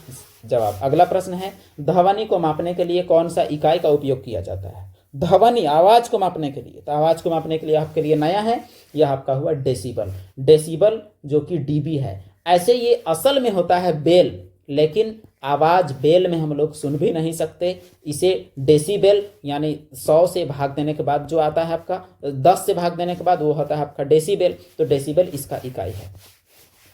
जवाब। अगला प्रश्न है, ध्वनि को मापने के लिए कौन सा इकाई का उपयोग किया जाता है। ध्वनि, आवाज को मापने के लिए, तो आवाज को मापने के लिए आपके लिए नया है, यह आपका हुआ डेसिबल। डेसिबल जो कि डीबी है। ऐसे ये असल में होता है बेल, लेकिन आवाज बेल में हम लोग सुन भी नहीं सकते। इसे डेसिबल यानी 100 से भाग देने के बाद जो आता है आपका 10 से भाग देने के बाद वो होता है आपका डेसिबल, तो डेसिबल इसका इकाई है।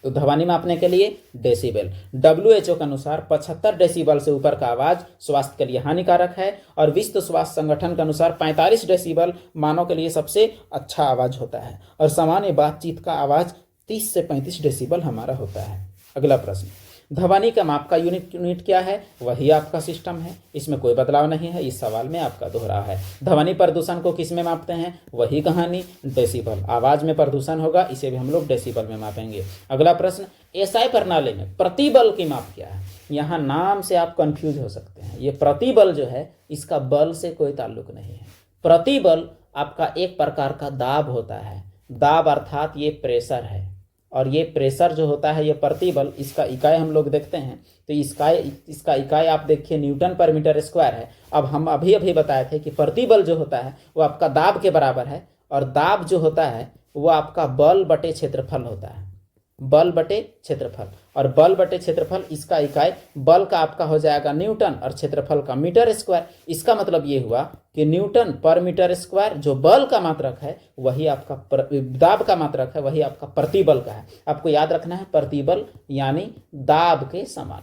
तो ध्वनि मापने के लिए डेसिबल। WHO के अनुसार 75 डेसिबल से ऊपर का आवाज स्वास्थ्य के लिए हानिकारक है और विश्व स्वास्थ्य संगठन के अनुसार 45 डेसिबल मानव के लिए सबसे अच्छा आवाज होता है और सामान्य बातचीत का आवाज 30 से 35 डेसिबल हमारा होता है। अगला प्रश्न, ध्वनि का माप का यूनिट क्या है, वही आपका सिस्टम है, इसमें कोई बदलाव नहीं है, इस सवाल में आपका दोहरा है। ध्वनि प्रदूषण को किस में मापते हैं, वही कहानी, डेसिबल। आवाज में प्रदूषण होगा, इसे भी हम लोग डेसिबल में मापेंगे। अगला प्रश्न, SI प्रणाली में प्रतिबल की माप क्या है। यहाँ नाम से आप कंफ्यूज हो सकते हैं, ये प्रतिबल जो है इसका बल से कोई ताल्लुक नहीं है। प्रतिबल आपका एक प्रकार का दाब होता है, दाब अर्थात ये प्रेशर है, और ये प्रेशर जो होता है ये प्रतिबल, इसका इकाई हम लोग देखते हैं, तो इसका इकाई आप देखिए न्यूटन पर मीटर स्क्वायर है। अब हम अभी बताए थे कि प्रतिबल जो होता है वो आपका दाब के बराबर है, और दाब जो होता है वो आपका बल बटे क्षेत्रफल होता है, बल बटे क्षेत्रफल। और बल बटे क्षेत्रफल इसका इकाई, बल का आपका हो जाएगा न्यूटन और क्षेत्रफल का मीटर स्क्वायर। इसका मतलब ये हुआ कि न्यूटन पर मीटर स्क्वायर जो बल का मात्रक है वही आपका दाब का मात्रक है, वही आपका प्रतिबल का है। आपको याद रखना है प्रतिबल यानी दाब के समान,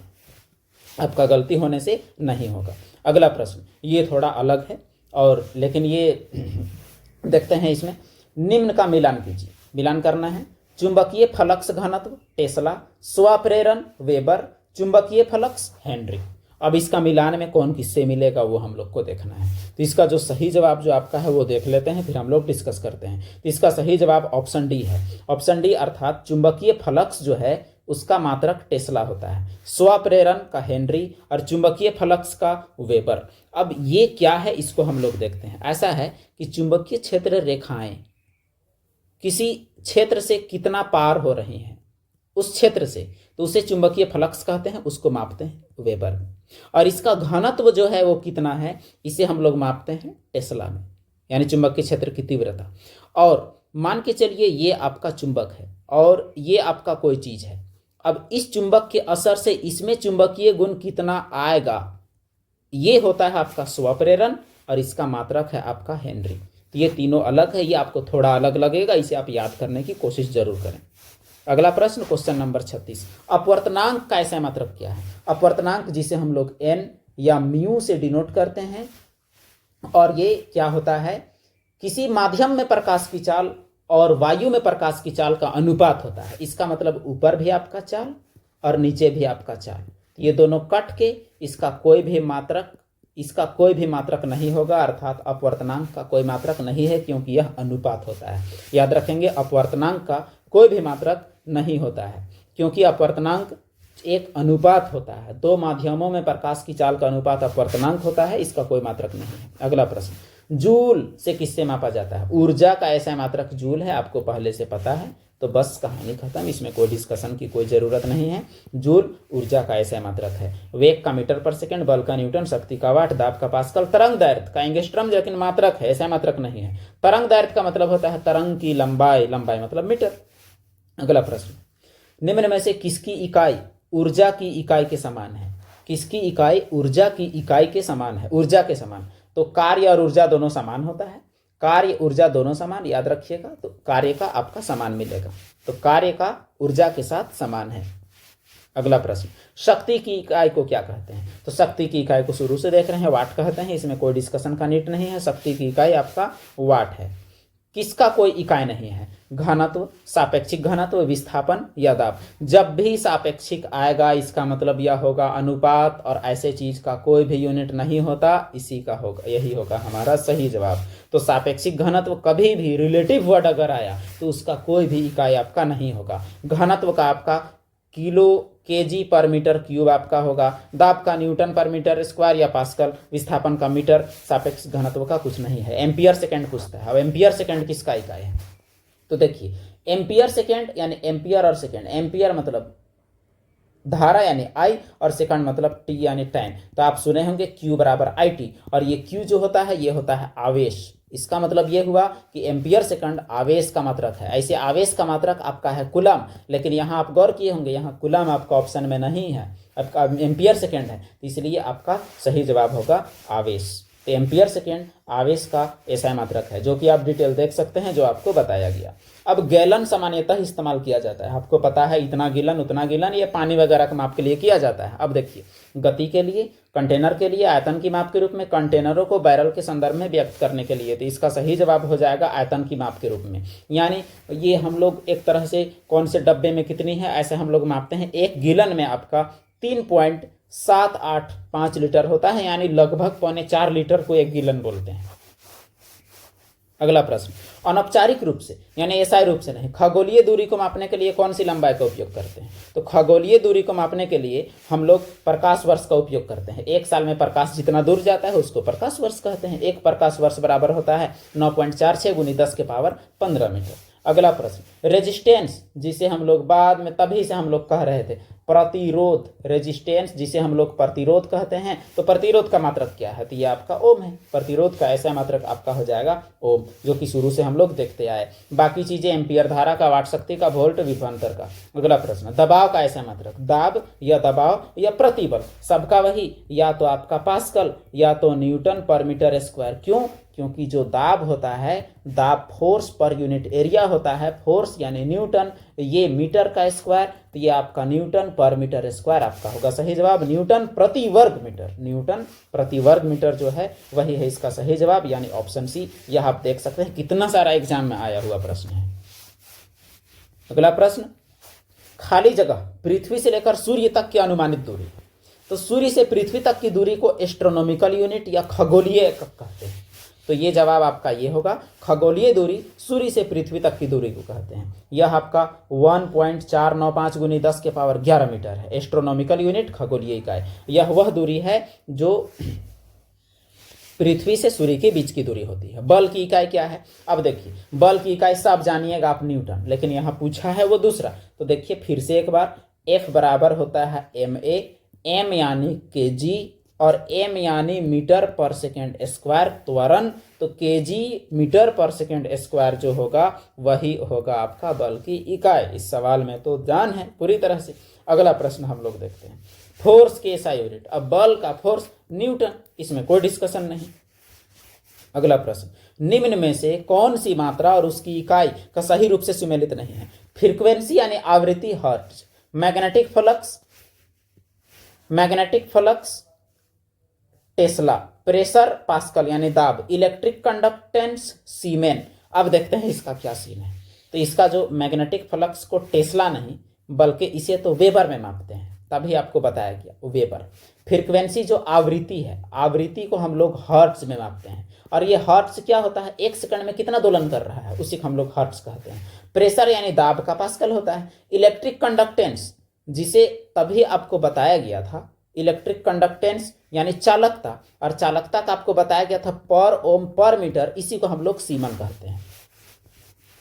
आपका गलती होने से नहीं होगा। अगला प्रश्न, ये थोड़ा अलग है और लेकिन ये देखते हैं, इसमें निम्न का मिलान कीजिए। मिलान करना है, चुंबकीय फ्लक्स घनत्व टेस्ला, स्वप्रेरण वेबर, चुंबकीय फ्लक्स हेनरी। अब इसका मिलान में कौन किससे मिलेगा वो हम लोग को देखना है। तो इसका जो सही जवाब जो आपका है वो देख लेते हैं, फिर हम लोग डिस्कस करते हैं। तो इसका सही जवाब ऑप्शन डी है। ऑप्शन डी अर्थात चुंबकीय फ्लक्स जो है उसका मात्रक टेस्ला होता है, स्वप्रेरण का हेनरी और चुंबकीय फ्लक्स का वेबर। अब ये क्या है इसको हम लोग देखते हैं। ऐसा है कि चुंबकीय क्षेत्र रेखाएं किसी क्षेत्र से कितना पार हो रही हैं उस क्षेत्र से, तो उसे चुंबकीय फ्लक्स कहते हैं, उसको मापते हैं वेबर में। और इसका घनत्व जो है वो कितना है, इसे हम लोग मापते हैं टेस्ला में, यानी चुंबकीय क्षेत्र की तीव्रता। और मान के चलिए ये आपका चुंबक है और ये आपका कोई चीज है। अब इस चुंबक के असर से इसमें चुंबकीय गुण कितना आएगा, ये होता है आपका स्वप्रेरण और इसका मात्रक है आपका हेनरी। तो ये तीनों अलग है, ये आपको थोड़ा अलग लगेगा, इसे आप याद करने की कोशिश जरूर करें। अगला प्रश्न, क्वेश्चन नंबर 36, अपवर्तनांक का ऐसा मात्रक क्या है। अपवर्तनांक जिसे हम लोग n या म्यू से डिनोट करते हैं, और ये क्या होता है, किसी माध्यम में प्रकाश की चाल और वायु में प्रकाश की चाल का अनुपात होता है। इसका मतलब ऊपर भी आपका चाल और नीचे भी आपका चाल, ये दोनों कट के इसका कोई भी मात्रक नहीं होगा, अर्थात अपवर्तनांक का कोई मात्रक नहीं है, क्योंकि यह अनुपात होता है। याद रखेंगे, अपवर्तनांक का कोई भी मात्रक नहीं होता है, क्योंकि अपवर्तनांक एक अनुपात होता है। दो माध्यमों में प्रकाश की चाल का अनुपात अपवर्तनांक होता है, इसका कोई मात्रक नहीं है। अगला प्रश्न, जूल से किससे मापा जाता है। ऊर्जा का ऐसा मात्रक जूल है, आपको पहले से पता है, तो बस कहानी खत्म, इसमें कोई डिस्कशन की कोई जरूरत नहीं है। जूल ऊर्जा का ऐसा मात्रक है। वेग का मीटर पर सेकंड, बल का न्यूटन, शक्ति का वाट, दाब का पास्कल, तरंग दैर्घ्य का एंगस्ट्रम, लेकिन मात्रक है, ऐसा मात्रक नहीं है। तरंग दैर्घ्य का मतलब होता है तरंग की लंबाई, लंबाई मतलब मीटर। अगला प्रश्न, निम्न में से किसकी इकाई ऊर्जा की इकाई के समान है? किसकी इकाई ऊर्जा की इकाई के समान है? ऊर्जा के समान, तो कार्य और ऊर्जा दोनों समान होता है। कार्य ऊर्जा दोनों समान, याद रखिएगा, तो कार्य का आपका समान मिलेगा, तो कार्य का ऊर्जा के साथ समान है। अगला प्रश्न, शक्ति की इकाई को क्या कहते हैं? तो शक्ति की इकाई को शुरू से देख रहे हैं, वाट कहते हैं, इसमें कोई डिस्कशन का नीड नहीं है। शक्ति की इकाई आपका वाट है। किसका कोई इकाई नहीं है? घनत्व, सापेक्षिक घनत्व, विस्थापन या दाब। जब भी सापेक्षिक आएगा इसका मतलब यह होगा अनुपात, और ऐसे चीज का कोई भी यूनिट नहीं होता, इसी का होगा, यही होगा हमारा सही जवाब। तो सापेक्षिक घनत्व कभी भी रिलेटिव वर्ड अगर आया तो उसका कोई भी इकाई आपका नहीं होगा। घनत्व का आपका किलो केजी पर मीटर क्यूब आपका होगा, दाब का न्यूटन पर मीटर स्क्वायर या पास्कल, विस्थापन का मीटर, सापेक्ष घनत्व का कुछ नहीं है। एम्पियर सेकेंड पूछता है। अब एम्पियर सेकेंड किसका इकाई है? तो देखिए, एम्पियर सेकेंड यानी एम्पियर और सेकेंड, एम्पियर मतलब धारा यानी आई, और सेकंड मतलब टी यानी टाइम। तो आप सुने होंगे Q बराबर IT, और ये Q जो होता है ये होता है आवेश। इसका मतलब ये हुआ कि एम्पियर सेकंड आवेश का मात्रक है। ऐसे आवेश का मात्रक आपका है कूलम, लेकिन यहाँ आप गौर किए होंगे यहाँ कूलम आपका ऑप्शन में नहीं है, आपका एम्पियर सेकंड है, तो इसलिए आपका सही जवाब होगा आवेश। तो एम्पियर सेकेंड आवेश का ऐसा मात्रक है, जो कि आप डिटेल देख सकते हैं जो आपको बताया गया। अब गैलन सामान्यतः इस्तेमाल किया जाता है, आपको पता है इतना गैलन उतना गैलन, ये पानी वगैरह के माप के लिए किया जाता है। अब देखिए, गति के लिए, कंटेनर के लिए, आयतन की माप के रूप में, कंटेनरों को बैरल के संदर्भ में व्यक्त करने के लिए, तो इसका सही जवाब हो जाएगा आयतन की माप के रूप में। यानी ये हम लोग एक तरह से कौन से डब्बे में कितनी है ऐसे हम लोग मापते हैं। एक गैलन में आपका 3.785 लीटर होता है, यानी लगभग 3.25 लीटर को एक गैलन बोलते हैं। अगला प्रश्न, अनौपचारिक रूप से यानी एसआई रूप से नहीं, खगोलीय दूरी को मापने के लिए कौन सी लंबाई का उपयोग करते हैं? तो खगोलीय दूरी को मापने के लिए हम लोग प्रकाश वर्ष का उपयोग करते हैं। एक साल में प्रकाश जितना दूर जाता है उसको प्रकाश वर्ष कहते हैं। एक प्रकाश वर्ष बराबर होता है 9.46 × 10⁻15 मीटर। अगला प्रश्न, रेजिस्टेंस जिसे हम लोग बाद में तभी से हम लोग कह रहे थे प्रतिरोध, रेजिस्टेंस जिसे हम लोग प्रतिरोध कहते हैं, तो प्रतिरोध का मात्रक क्या है? तो ये आपका ओम है। प्रतिरोध का ऐसा मात्रक आपका हो जाएगा ओम, जो कि शुरू से हम लोग देखते आए। बाकी चीजें एम्पियर धारा का, वाट शक्ति का, वोल्ट, विभवांतर का। अगला प्रश्न, दबाव का ऐसा मात्रक, दाब या दबाव या प्रतिबल, सबका वही, या तो आपका पास्कल या तो न्यूटन पर मीटर स्क्वायर। क्यों? क्योंकि जो दाब होता है, दाब फोर्स पर यूनिट एरिया होता है, फोर्स यानी न्यूटन, ये मीटर का स्क्वायर, तो ये आपका न्यूटन पर मीटर स्क्वायर आपका होगा सही जवाब। न्यूटन प्रति वर्ग मीटर, न्यूटन प्रति वर्ग मीटर जो है वही है इसका सही जवाब, यानी ऑप्शन सी। यह आप देख सकते हैं कितना सारा एग्जाम में आया हुआ प्रश्न है। अगला प्रश्न, खाली जगह पृथ्वी से लेकर सूर्य तक की अनुमानित दूरी। तो सूर्य से पृथ्वी तक की दूरी को एस्ट्रोनॉमिकल यूनिट या खगोलीय एकक कहते हैं। तो ये जवाब आपका ये होगा, खगोलीय दूरी सूर्य से पृथ्वी तक की दूरी को कहते हैं। यह आपका 1.495 × 10⁻11 मीटर है। एस्ट्रोनॉमिकल यूनिट खगोलीय इकाई, यह वह दूरी है जो पृथ्वी से सूर्य के बीच की दूरी होती है। बल की इकाई क्या है? अब देखिए, बल की इकाई सब जानिएगा आप न्यूटन, लेकिन यहाँ पूछा है वो दूसरा। तो देखिए फिर से एक बार, F बराबर होता है MA, M यानी kg और m यानी मीटर पर सेकेंड स्क्वायर त्वरण, तो kg मीटर पर सेकेंड स्क्वायर जो होगा वही होगा आपका बल की इकाई। इस सवाल में तो जान है पूरी तरह से। अगला प्रश्न हम लोग देखते हैं, फोर्स के एसआई यूनिट। अब बल का फोर्स न्यूटन, इसमें कोई डिस्कशन नहीं। अगला प्रश्न, निम्न में से कौन सी मात्रा और उसकी इकाई का सही रूप से सुमेलित नहीं है? फ्रीक्वेंसी यानी आवृत्ति hertz, magnetic flux Tesla, pressure pascal यानी दाब, इलेक्ट्रिक कंडक्टेंस सीमेन। अब देखते हैं इसका क्या सीन है। तो इसका जो मैग्नेटिक फ्लक्स को टेस्ला नहीं बल्कि इसे तो वेबर में मापते हैं, तभी आपको बताया गया वेबर। फ्रीक्वेंसी जो आवृत्ति है, आवृत्ति को हम लोग हर्ट्ज में मापते हैं, और ये हर्ट्ज क्या होता है? एक सेकंड में कितना दोलन कर रहा है उसी को हम लोग हर्ट्ज कहते हैं। प्रेशर यानी दाब का पास्कल होता है। इलेक्ट्रिक कंडक्टेंस जिसे तभी आपको बताया गया था, इलेक्ट्रिक कंडक्टेंस यानी चालकता, और चालकता का आपको बताया गया था पर ओम पर मीटर, इसी को हम लोग सीमन कहते हैं।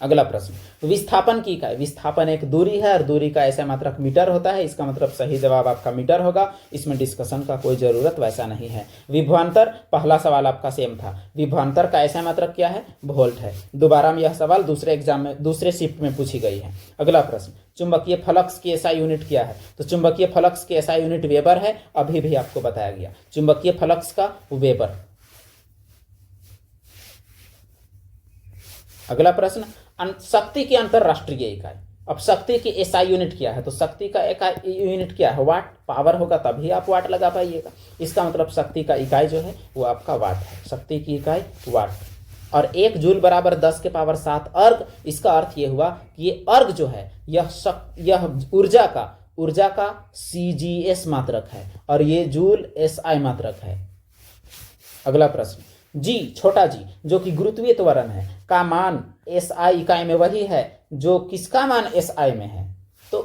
अगला प्रश्न, विस्थापन की इकाई। विस्थापन एक दूरी है और दूरी का ऐसा मात्रक मीटर होता है, इसका मतलब सही जवाब आपका मीटर होगा, इसमें डिस्कशन का कोई जरूरत वैसा नहीं है। विभवांतर, पहला सवाल आपका सेम था, विभवांतर का ऐसा मात्रक क्या है, वोल्ट है। दोबारा में यह सवाल दूसरे एग्जाम में दूसरे शिफ्ट में पूछी गई है। अगला प्रश्न, चुंबकीय फ्लक्स की एसआई यूनिट क्या है, तो चुंबकीय फ्लक्स की एसआई यूनिट वेबर है, अभी भी आपको बताया गया चुंबकीय फ्लक्स का वेबर। अगला प्रश्न, शक्ति की अंतरराष्ट्रीय इकाई। अब शक्ति की एसआई यूनिट क्या है, तो शक्ति का इकाई यूनिट क्या है, वाट। पावर होगा तभी आप वाट लगा पाइएगा, इसका मतलब शक्ति का इकाई जो है वो आपका वाट है, शक्ति की इकाई वाट। और 1 जूल बराबर 10 के पावर 7 अर्ग, इसका अर्थ ये हुआ कि ये अर्ग जो है यह ऊर्जा का सीजीएस मात्रक है और ये जूल एसआई मात्रक है। अगला प्रश्न, जी छोटा जी जो कि गुरुत्वीय त्वरण है का मान एसआई इकाई में वही है जो किसका मान एसआई में है, तो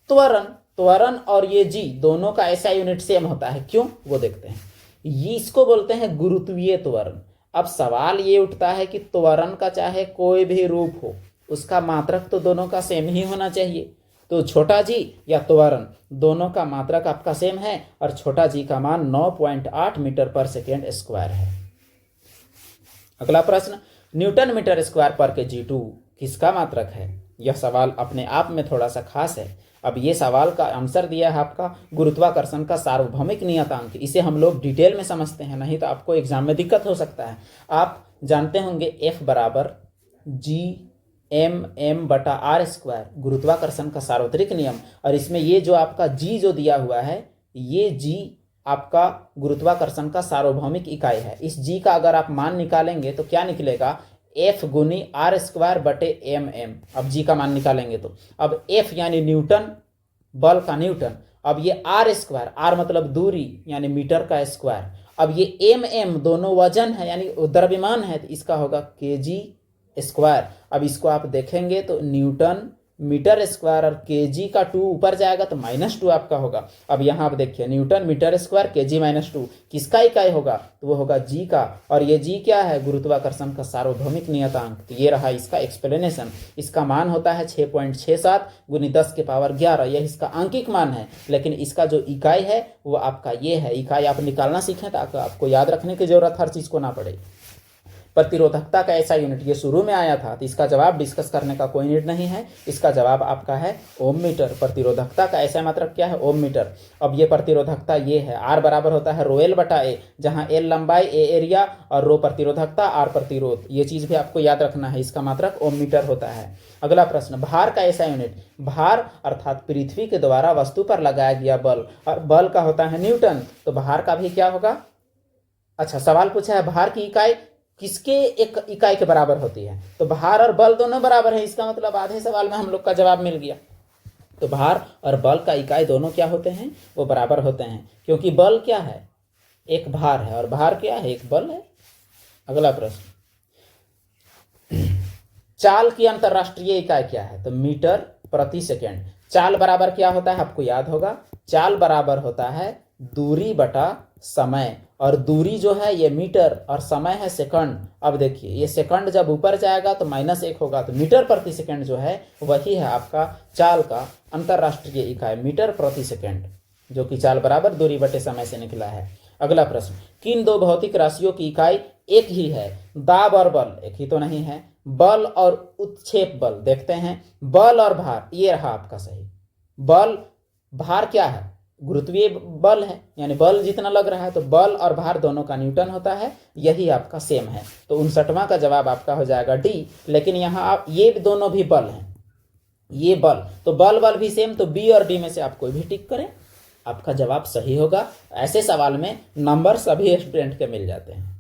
त्वरण और ये जी दोनों का एसआई यूनिट सेम होता है, क्यों वो देखते हैं। ये इसको बोलते हैं गुरुत्वीय त्वरण। अब सवाल ये उठता है कि त्वरण का चाहे कोई भी रूप हो उसका मात्रक तो दोनों का सेम ही होना चाहिए, तो छोटा जी या त्वरण दोनों का मात्रक आपका सेम है और छोटा जी का मान 9.8 मीटर पर सेकेंड स्क्वायर है। अगला प्रश्न, न्यूटन मीटर स्क्वायर पर के जी2 किसका मात्रक है। यह सवाल अपने आप में थोड़ा सा खास है। अब ये सवाल का आंसर दिया है आपका गुरुत्वाकर्षण का सार्वभौमिक नियतांक, इसे हम लोग डिटेल में समझते हैं, नहीं तो आपको एग्जाम में दिक्कत हो सकता है। आप जानते होंगे F बराबर G(m)m/r², गुरुत्वाकर्षण का सार्वत्रिक नियम। और इसमें ये जो आपका G जो दिया हुआ है, ये G आपका गुरुत्वाकर्षण का सार्वभौमिक इकाई है। इस G का अगर आप मान निकालेंगे तो क्या निकलेगा, F गुनी r²/mm। अब G का मान निकालेंगे तो अब F यानी न्यूटन, बल का न्यूटन, अब ये r², r मतलब दूरी यानी मीटर का स्क्वायर, अब ये mm दोनों वजन है यानी द्रव्यमान है, तो इसका होगा kg²। अब इसको आप देखेंगे तो न्यूटन मीटर स्क्वायर और केजी का 2 ऊपर जाएगा तो -2 आपका होगा। अब यहाँ आप देखिए न्यूटन मीटर स्क्वायर केजी -2 किसका इकाई होगा, तो वो होगा जी का। और ये जी क्या है, गुरुत्वाकर्षण का सार्वभौमिक नियतांक। तो ये रहा इसका एक्सप्लेनेशन। इसका मान होता है 6.67 गुनी 10 के पावर 11, यह इसका आंकिक मान है, लेकिन इसका जो इकाई है वो आपका ये है। इकाई आप निकालना सीखें ताकि आपको याद रखने की जरूरत हर चीज़ को ना पड़े। प्रतिरोधकता का ऐसा यूनिट ये शुरू में आया था, तो इसका जवाब डिस्कस करने का कोई नीड नहीं है, इसका जवाब आपका है ओम मीटर। प्रतिरोधकता का ऐसा मात्रक क्या है, ओम मीटर। अब ये प्रतिरोधकता ये है, R बराबर होता है ρl/a, जहां L लंबाई, A एरिया और ρ प्रतिरोधकता, R प्रतिरोध। ये चीज़ भी आपको याद रखना है, इसका मात्रक ओम मीटर होता है। अगला प्रश्न, भार का ऐसा यूनिट। भार अर्थात पृथ्वी के द्वारा वस्तु पर लगाया गया बल, और बल का होता है न्यूटन, तो भार का भी क्या होगा। अच्छा, सवाल पूछा है भार की इकाई किसके एक इकाई के बराबर होती है, तो भार और बल दोनों बराबर है, इसका मतलब आधे सवाल में हम लोग का जवाब मिल गया। तो भार और बल का इकाई दोनों क्या होते हैं, वो बराबर होते हैं, क्योंकि बल क्या है, एक भार है और भार क्या है, एक बल है। अगला प्रश्न, चाल की अंतरराष्ट्रीय इकाई क्या है, तो मीटर प्रति सेकेंड। चाल बराबर क्या होता है, आपको याद होगा, चाल बराबर होता है दूरी बटा समय, और दूरी जो है ये मीटर और समय है सेकंड। अब देखिए ये सेकंड जब ऊपर जाएगा तो -1 होगा, तो मीटर प्रति सेकंड जो है वही है आपका चाल का अंतरराष्ट्रीय इकाई, मीटर प्रति सेकंड, जो कि चाल बराबर दूरी बटे समय से निकला है। अगला प्रश्न, किन दो भौतिक राशियों की इकाई एक ही है, दाब और बल एक ही तो नहीं है, बल और उत्क्षेप बल। देखते हैं, बल और भार, ये रहा आपका सही। बल, भार क्या है, गुरुत्वीय बल है, यानी बल जितना लग रहा है, तो बल और भार दोनों का न्यूटन होता है, यही आपका सेम है। तो 59वां का जवाब आपका हो जाएगा डी। लेकिन यहाँ आप ये दोनों भी बल हैं, ये बल, तो बल भी सेम, तो बी और डी में से आप कोई भी टिक करें, आपका जवाब सही होगा। ऐसे सवाल में नंबर सभी स्टूडेंट के मिल जाते हैं।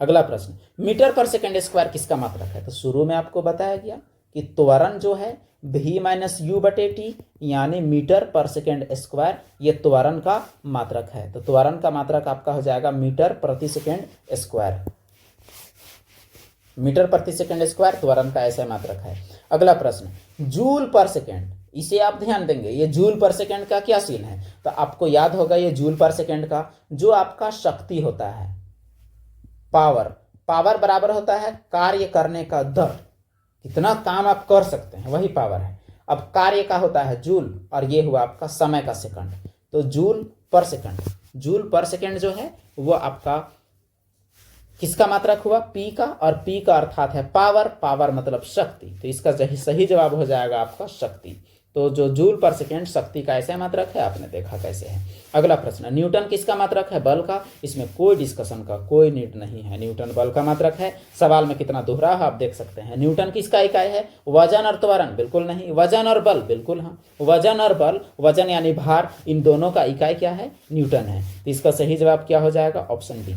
अगला प्रश्न, मीटर पर सेकेंड स्क्वायर किसका मात्रक है, तो शुरू में आपको बताया गया कि त्वरण जो है v-u/t यानी मीटर पर सेकेंड स्क्वायर, ये त्वरण का मात्रक है। तो त्वरण का मात्रक आपका हो जाएगा मीटर प्रति सेकेंड स्क्वायर, मीटर प्रति सेकेंड स्क्वायर त्वरण का ऐसा मात्रक है। अगला प्रश्न, जूल पर सेकेंड, इसे आप ध्यान देंगे, ये जूल पर सेकेंड का क्या सीन है, तो आपको याद होगा ये जूल पर सेकेंड का जो आपका शक्ति होता है, पावर बराबर होता है कार्य करने का दर, इतना काम आप कर सकते हैं, वही पावर है। अब कार्य का होता है जूल, और ये हुआ आपका समय का सेकंड, तो जूल पर सेकंड। जूल पर सेकंड जो है वो आपका किसका मात्रक हुआ, पी का, और पी का अर्थात है पावर, पावर मतलब शक्ति, तो इसका सही जवाब हो जाएगा आपका शक्ति। तो जो जूल पर सेकेंड शक्ति का ऐसा मात्रक है, आपने देखा कैसे है। अगला प्रश्न, न्यूटन किसका मात्रक है, बल का। इसमें कोई डिस्कशन का कोई नीड नहीं है, न्यूटन बल का मात्रक है। सवाल में कितना दोहरा है आप देख सकते हैं। न्यूटन किसका इकाई है, वजन और त्वरण, बिल्कुल नहीं। वजन और बल, बिल्कुल हाँ। वजन और बल, वजन यानी भार, इन दोनों का इकाई क्या है, न्यूटन है। तो इसका सही जवाब क्या हो जाएगा, ऑप्शन डी।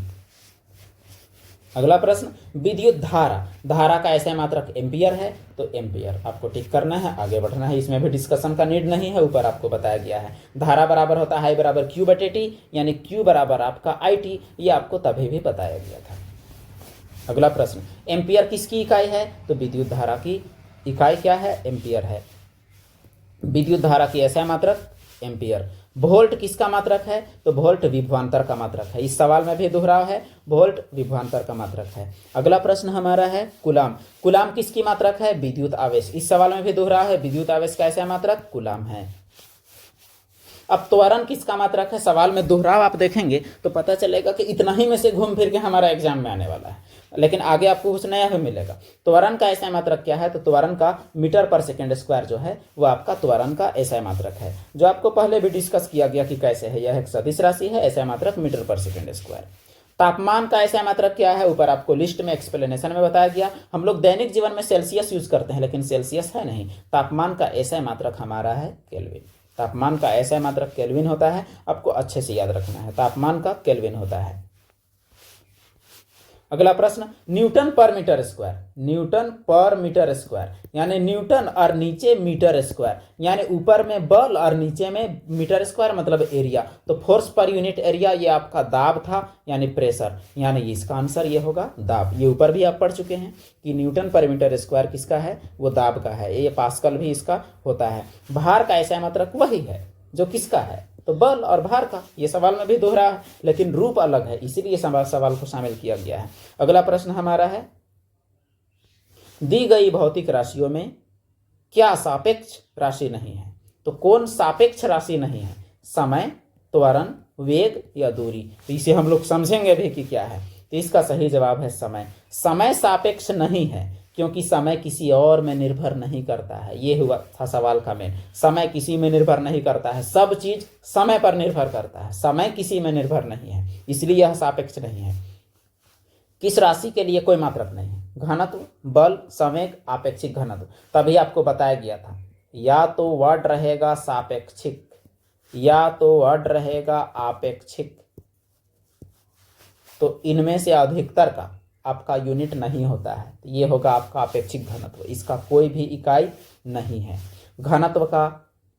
अगला प्रश्न, विद्युत धारा, धारा का ऐसा मात्रक एम्पियर है, तो एम्पियर आपको टिक करना है, आगे बढ़ना है। इसमें भी डिस्कशन का नीड नहीं है, ऊपर आपको बताया गया है। धारा बराबर होता है बराबर क्यू बटे टी, यानी क्यू बराबर आपका आई टी, ये आपको तभी भी बताया गया था। अगला प्रश्न, एम्पियर किसकी इकाई है, तो विद्युत धारा की इकाई क्या है, एम्पियर है। विद्युत धारा की ऐसा मात्रक एम्पियर। वोल्ट किसका मात्रक है, तो वोल्ट विभवांतर का मात्रक है। इस सवाल में भी दोहराव है, वोल्ट विभवांतर का मात्रक है। अगला प्रश्न हमारा है कूलाम। कूलाम किसकी मात्रक है, विद्युत आवेश। इस सवाल में भी दोहराव है, विद्युत आवेश का ऐसा मात्रक कूलाम है। अब त्वरण किसका मात्रक है, सवाल में दोहराव आप देखेंगे तो पता चलेगा कि इतना ही में से घूम फिर के हमारा एग्जाम में आने वाला है, लेकिन आगे आपको कुछ नया भी मिलेगा। त्वरण का ऐसा मात्रक क्या है, तो त्वरण का मीटर पर सेकेंड स्क्वायर जो है वो आपका त्वरण का ऐसा मात्रक है, जो आपको पहले भी डिस्कस किया गया कि कैसे है। यह एक सदिश राशि है, ऐसा मात्रक मीटर पर सेकेंड स्क्वायर। तापमान का ऐसा मात्रक क्या है, ऊपर आपको लिस्ट में एक्सप्लेनेशन में बताया गया। हम लोग दैनिक जीवन में सेल्सियस यूज करते हैं, लेकिन सेल्सियस है नहीं। तापमान का ऐसा मात्रक हमारा है केल्विन। तापमान का ऐसा मात्रक केल्विन होता है, आपको अच्छे से याद रखना है, तापमान का केल्विन होता है। अगला प्रश्न, न्यूटन पर मीटर स्क्वायर। न्यूटन पर मीटर स्क्वायर यानी न्यूटन और नीचे मीटर स्क्वायर, यानी ऊपर में बल और नीचे में मीटर स्क्वायर मतलब एरिया। तो फोर्स पर यूनिट एरिया ये आपका दाब था, यानी प्रेशर, यानी इसका आंसर ये होगा दाब। ये ऊपर भी आप पढ़ चुके हैं कि न्यूटन पर मीटर स्क्वायर किसका है, वो दाब का है। ये पास्कल भी इसका होता है। भार का ऐसा मात्रक वही है जो किसका है, तो बल और भार का। ये सवाल में भी दोहरा है, लेकिन रूप अलग है, इसीलिए सवाल को शामिल किया गया है। अगला प्रश्न हमारा है, दी गई भौतिक राशियों में क्या सापेक्ष राशि नहीं है, तो कौन सापेक्ष राशि नहीं है, समय, त्वरण, वेग या दूरी। तो इसे हम लोग समझेंगे भी कि क्या है। तो इसका सही जवाब है समय। समय सापेक्ष नहीं है, क्योंकि समय किसी और में निर्भर नहीं करता है। ये हुआ था सवाल का मेन। समय किसी में निर्भर नहीं करता है, सब चीज समय पर निर्भर करता है, समय किसी में निर्भर नहीं है, इसलिए यह सापेक्ष नहीं है। किस राशि के लिए कोई मात्रक नहीं है, घनत्व, बल, संवेग, आपेक्षिक घनत्व। तभी आपको बताया गया था, या तो वर्ड रहेगा सापेक्षिक या तो वर्ड रहेगा आपेक्षिक, तो इनमें से अधिकतर का आपका यूनिट नहीं होता है। तो ये होगा आपका अपेक्षिक घनत्व, इसका कोई भी इकाई नहीं है। घनत्व का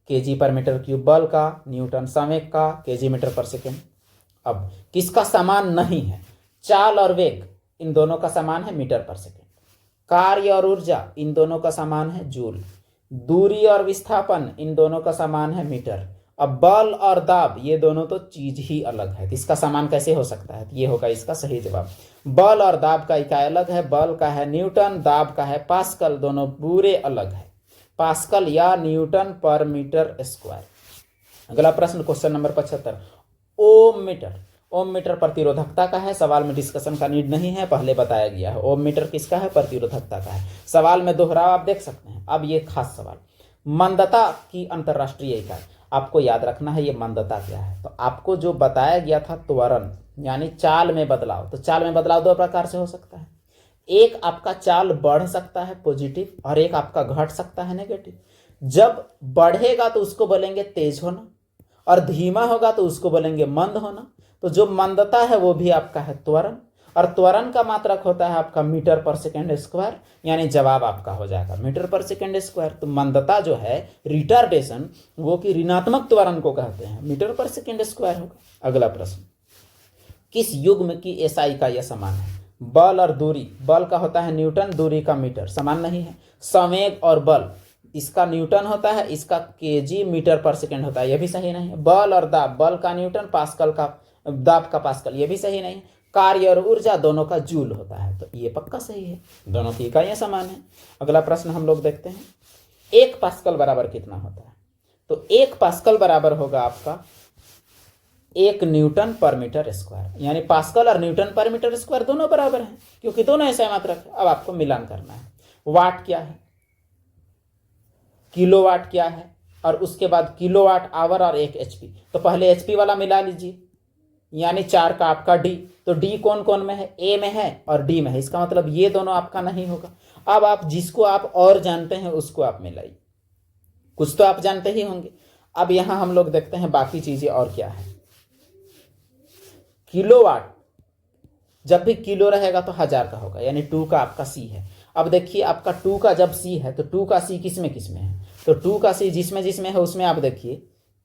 केजी पर मीटर क्यूब, बल का न्यूटन, संवेग का केजी मीटर पर सेकेंड। अब किसका समान नहीं है, चाल और वेग इन दोनों का समान है मीटर पर सेकेंड। कार्य और ऊर्जा इन दोनों का समान है जूल। दूरी और विस्थापन इन दोनों का समान है मीटर। अब बल और दाब ये दोनों तो चीज ही अलग है, तो इसका समान कैसे हो सकता है, तो ये होगा इसका सही जवाब। बल और दाब का इकाई अलग है, बल का है न्यूटन, दाब का है पास्कल, दोनों पूरे अलग है, पास्कल या न्यूटन पर मीटर स्क्वायर। अगला प्रश्न question number 75, ohm meter. Ohm meter प्रतिरोधकता का है, सवाल में डिस्कशन का नीड नहीं है, पहले बताया गया है। ओम मीटर किसका है, प्रतिरोधकता का है। सवाल में दोहराव आप देख सकते हैं। अब ये खास सवाल, मंदता की अंतरराष्ट्रीय इकाई आपको याद रखना है, ये मंदता क्या है। तो आपको जो बताया गया था त्वरण यानी चाल में बदलाव, तो चाल में बदलाव दो प्रकार से हो सकता है। एक आपका चाल बढ़ सकता है पॉजिटिव, और एक आपका घट सकता है नेगेटिव। जब बढ़ेगा तो उसको बोलेंगे तेज होना, और धीमा होगा तो उसको बोलेंगे मंद होना। तो जो मंदता है वो भी आपका है त्वरण, और त्वरण का मात्रक होता है आपका मीटर पर सेकेंड स्क्वायर, यानी जवाब आपका हो जाएगा मीटर पर सेकेंड स्क्वायर। तो मंदता जो है रिटार्डेशन, वो कि ऋणात्मक त्वरण को कहते हैं, मीटर पर सेकेंड स्क्वायर होगा। अगला प्रश्न, किस युग्म की एसआई इकाई समान है, बल और दूरी। बल का होता है न्यूटन, दूरी का मीटर, समान नहीं है। संवेग और बल, इसका न्यूटन होता है, इसका केजी मीटर पर सेकेंड होता है, यह भी सही नहीं है। बल और दाब, बल का न्यूटन, पास्कल का दाब का पास्कल, यह भी सही नहीं है। कार्य और ऊर्जा दोनों का जूल होता है, तो ये पक्का सही है, दोनों की इकाइयां समान है। अगला प्रश्न हम लोग देखते हैं, 1 पास्कल बराबर कितना होता है? तो 1 पास्कल बराबर होगा आपका 1 न्यूटन पर मीटर स्क्वायर, यानी पास्कल और न्यूटन पर मीटर स्क्वायर दोनों बराबर हैं क्योंकि दोनों ऐसा मात्रक है। अब आपको मिलान करना है, वाट क्या है, किलोवाट क्या है, और उसके बाद किलोवाट आवर और 1 HP। तो पहले HP वाला मिला लीजिए, यानी 4 का आपका D, तो D कौन कौन में है, A में है और D में है, इसका मतलब ये दोनों आपका नहीं होगा। अब आप जिसको आप और जानते हैं उसको आप मिलाइए, कुछ तो आप जानते ही होंगे। अब यहां हम लोग देखते हैं बाकी चीजें और क्या है। किलोवाट, जब भी किलो रहेगा तो 1000 का होगा, यानी 2 का आपका C है। अब देखिए आपका 2 का जब C है तो 2 का C किस में है, तो 2 का C जिसमें जिसमें है उसमें आप देखिए,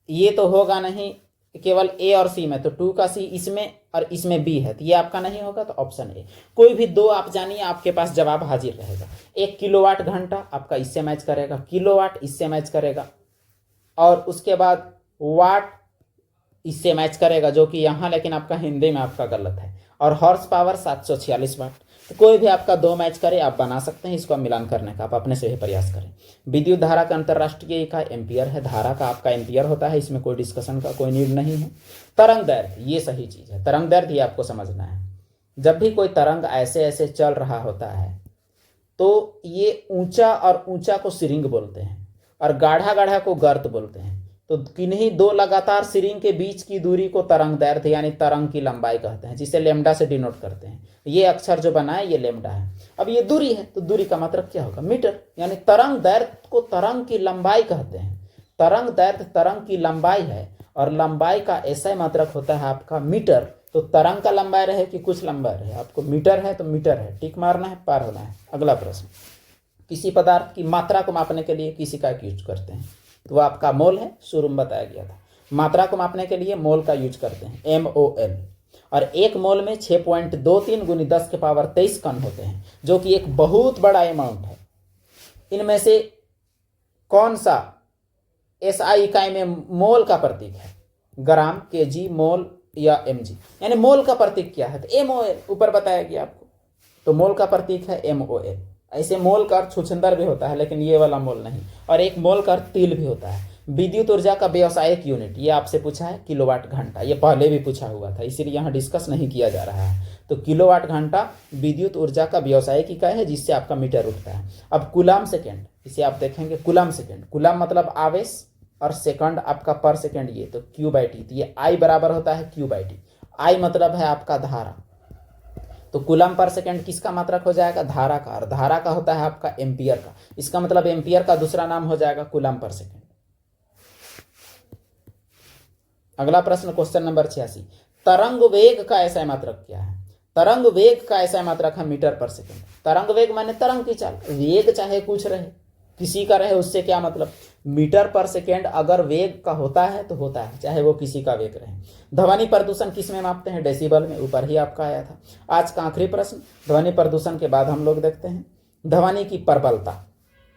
ये तो होगा नहीं केवल A और C में, तो 2 का C इसमें और इसमें B है, तो ये आपका नहीं होगा, तो ऑप्शन ए। कोई भी दो आप जानिए, आपके पास जवाब हाजिर रहेगा। 1 किलोवाट घंटा आपका इससे मैच करेगा, किलोवाट इससे मैच करेगा, और उसके बाद वाट इससे मैच करेगा, जो कि यहाँ लेकिन आपका हिंदी में आपका गलत है, और हॉर्स पावर 746 वाट। तो कोई भी आपका दो मैच करे आप बना सकते हैं, इसको आप मिलान करने का आप अपने से ही प्रयास करें। विद्युत धारा का अंतरराष्ट्रीय इकाई एम्पियर है, धारा का आपका एम्पियर होता है, इसमें कोई डिस्कशन का कोई नीड नहीं है। तरंग दैर्घ्य, ये सही चीज है, तरंग दैर्घ्य आपको समझना है। जब भी कोई तरंग ऐसे ऐसे चल रहा होता है तो ये ऊंचा और ऊंचा को सिरिंग बोलते हैं और गाढ़ा गाढ़ा को गर्त बोलते हैं। तो किन्हीं दो लगातार सिरिंग के बीच की दूरी को तरंग दैर्घ्य यानी तरंग की लंबाई कहते हैं, जिसे लेमडा से डिनोट करते हैं। ये अक्षर जो बना है ये लेमडा है। अब ये दूरी है तो दूरी का मतलब क्या होगा, मीटर, यानी तरंग दैर्घ्य को तरंग की लंबाई कहते हैं। तरंग दैर्घ्य तरंग की लंबाई है और लंबाई का ऐसा मात्रक होता है आपका मीटर। तो तरंग का लंबाई रहे कि कुछ लंबाई रहे, आपको मीटर है तो मीटर है, टिक मारना है, पार होना है। अगला प्रश्न, किसी पदार्थ की मात्रा को मापने के लिए किसी का यूज करते हैं, तो वो आपका मोल है, शुरू में बताया गया था। मात्रा को मापने के लिए मोल का यूज करते हैं, MOL, और एक मोल में 6.23 × 10⁻23 कण होते हैं, जो कि एक बहुत बड़ा अमाउंट है। इनमें से कौन सा SI इकाई में मोल का प्रतीक है, ग्राम, kg, मोल या mg, यानी मोल का प्रतीक क्या है, तो MOL ऊपर बताया गया आपको। तो मोल का प्रतीक है MOL। ऐसे मोल का अर्थ छुछंदर भी होता है, लेकिन ये वाला मोल नहीं, और एक मोल का अर्थ तिल भी होता है। विद्युत ऊर्जा का व्यावसायिक यूनिट, ये आपसे पूछा है किलोवाट घंटा, ये पहले भी पूछा हुआ था, इसीलिए यहाँ डिस्कस नहीं किया जा रहा है। तो किलोवाट घंटा विद्युत ऊर्जा का व्यावसायिक इकाई है, जिससे आपका मीटर उठता है। अब कुलाम सेकेंड, इसे आप देखेंगे कुलाम सेकेंड, कुलाम मतलब आवेश और सेकंड आपका पर सेकेंड, ये तो Q/T, तो ये I बराबर होता है Q/T। I मतलब है आपका धारा, तो कूलम पर सेकंड किसका मात्रक हो जाएगा, धारा का, और धारा का होता है आपका एम्पियर का। इसका मतलब एम्पियर का दूसरा नाम हो जाएगा कूलम पर सेकंड। अगला प्रश्न, क्वेश्चन नंबर 86, तरंग वेग का ऐसा मात्रक क्या है? तरंग वेग का ऐसा मात्रक है मीटर पर सेकंड। तरंग वेग माने तरंग की चाल, वेग चाहे कुछ रहे, किसी का रहे, उससे क्या मतलब। मीटर पर सेकेंड अगर वेग का होता है तो होता है, चाहे वो किसी का वेग रहे। ध्वनि प्रदूषण किस में मापते हैं, डेसिबल में, ऊपर ही आपका आया था। आज का आखिरी प्रश्न, ध्वनि प्रदूषण के बाद हम लोग देखते हैं ध्वनि की प्रबलता।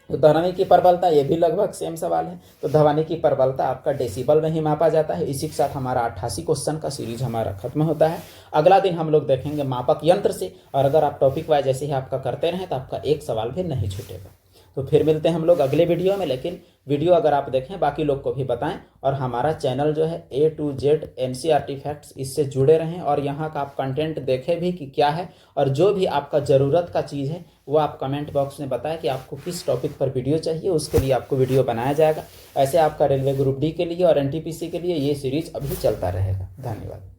तो ध्वनि की प्रबलता, ये भी लगभग सेम सवाल है। तो ध्वनि की प्रबलता आपका डेसिबल में ही मापा जाता है। इसी के साथ हमारा 88 क्वेश्चन का सीरीज हमारा खत्म होता है। अगला दिन हम लोग देखेंगे मापक यंत्र से, और अगर आप टॉपिक वाइज ऐसे ही आपका करते रहें तो आपका एक सवाल भी नहीं छूटेगा। तो फिर मिलते हैं हम लोग अगले वीडियो में। लेकिन वीडियो अगर आप देखें बाकी लोग को भी बताएं, और हमारा चैनल जो है A to Z NCERT facts, इससे जुड़े रहें और यहाँ का आप कंटेंट देखें भी कि क्या है, और जो भी आपका ज़रूरत का चीज़ है वो आप कमेंट बॉक्स में बताएं कि आपको किस टॉपिक पर वीडियो चाहिए, उसके लिए आपको वीडियो बनाया जाएगा। ऐसे आपका रेलवे ग्रुप D के लिए और NTPC के लिए ये सीरीज अभी चलता रहेगा। धन्यवाद।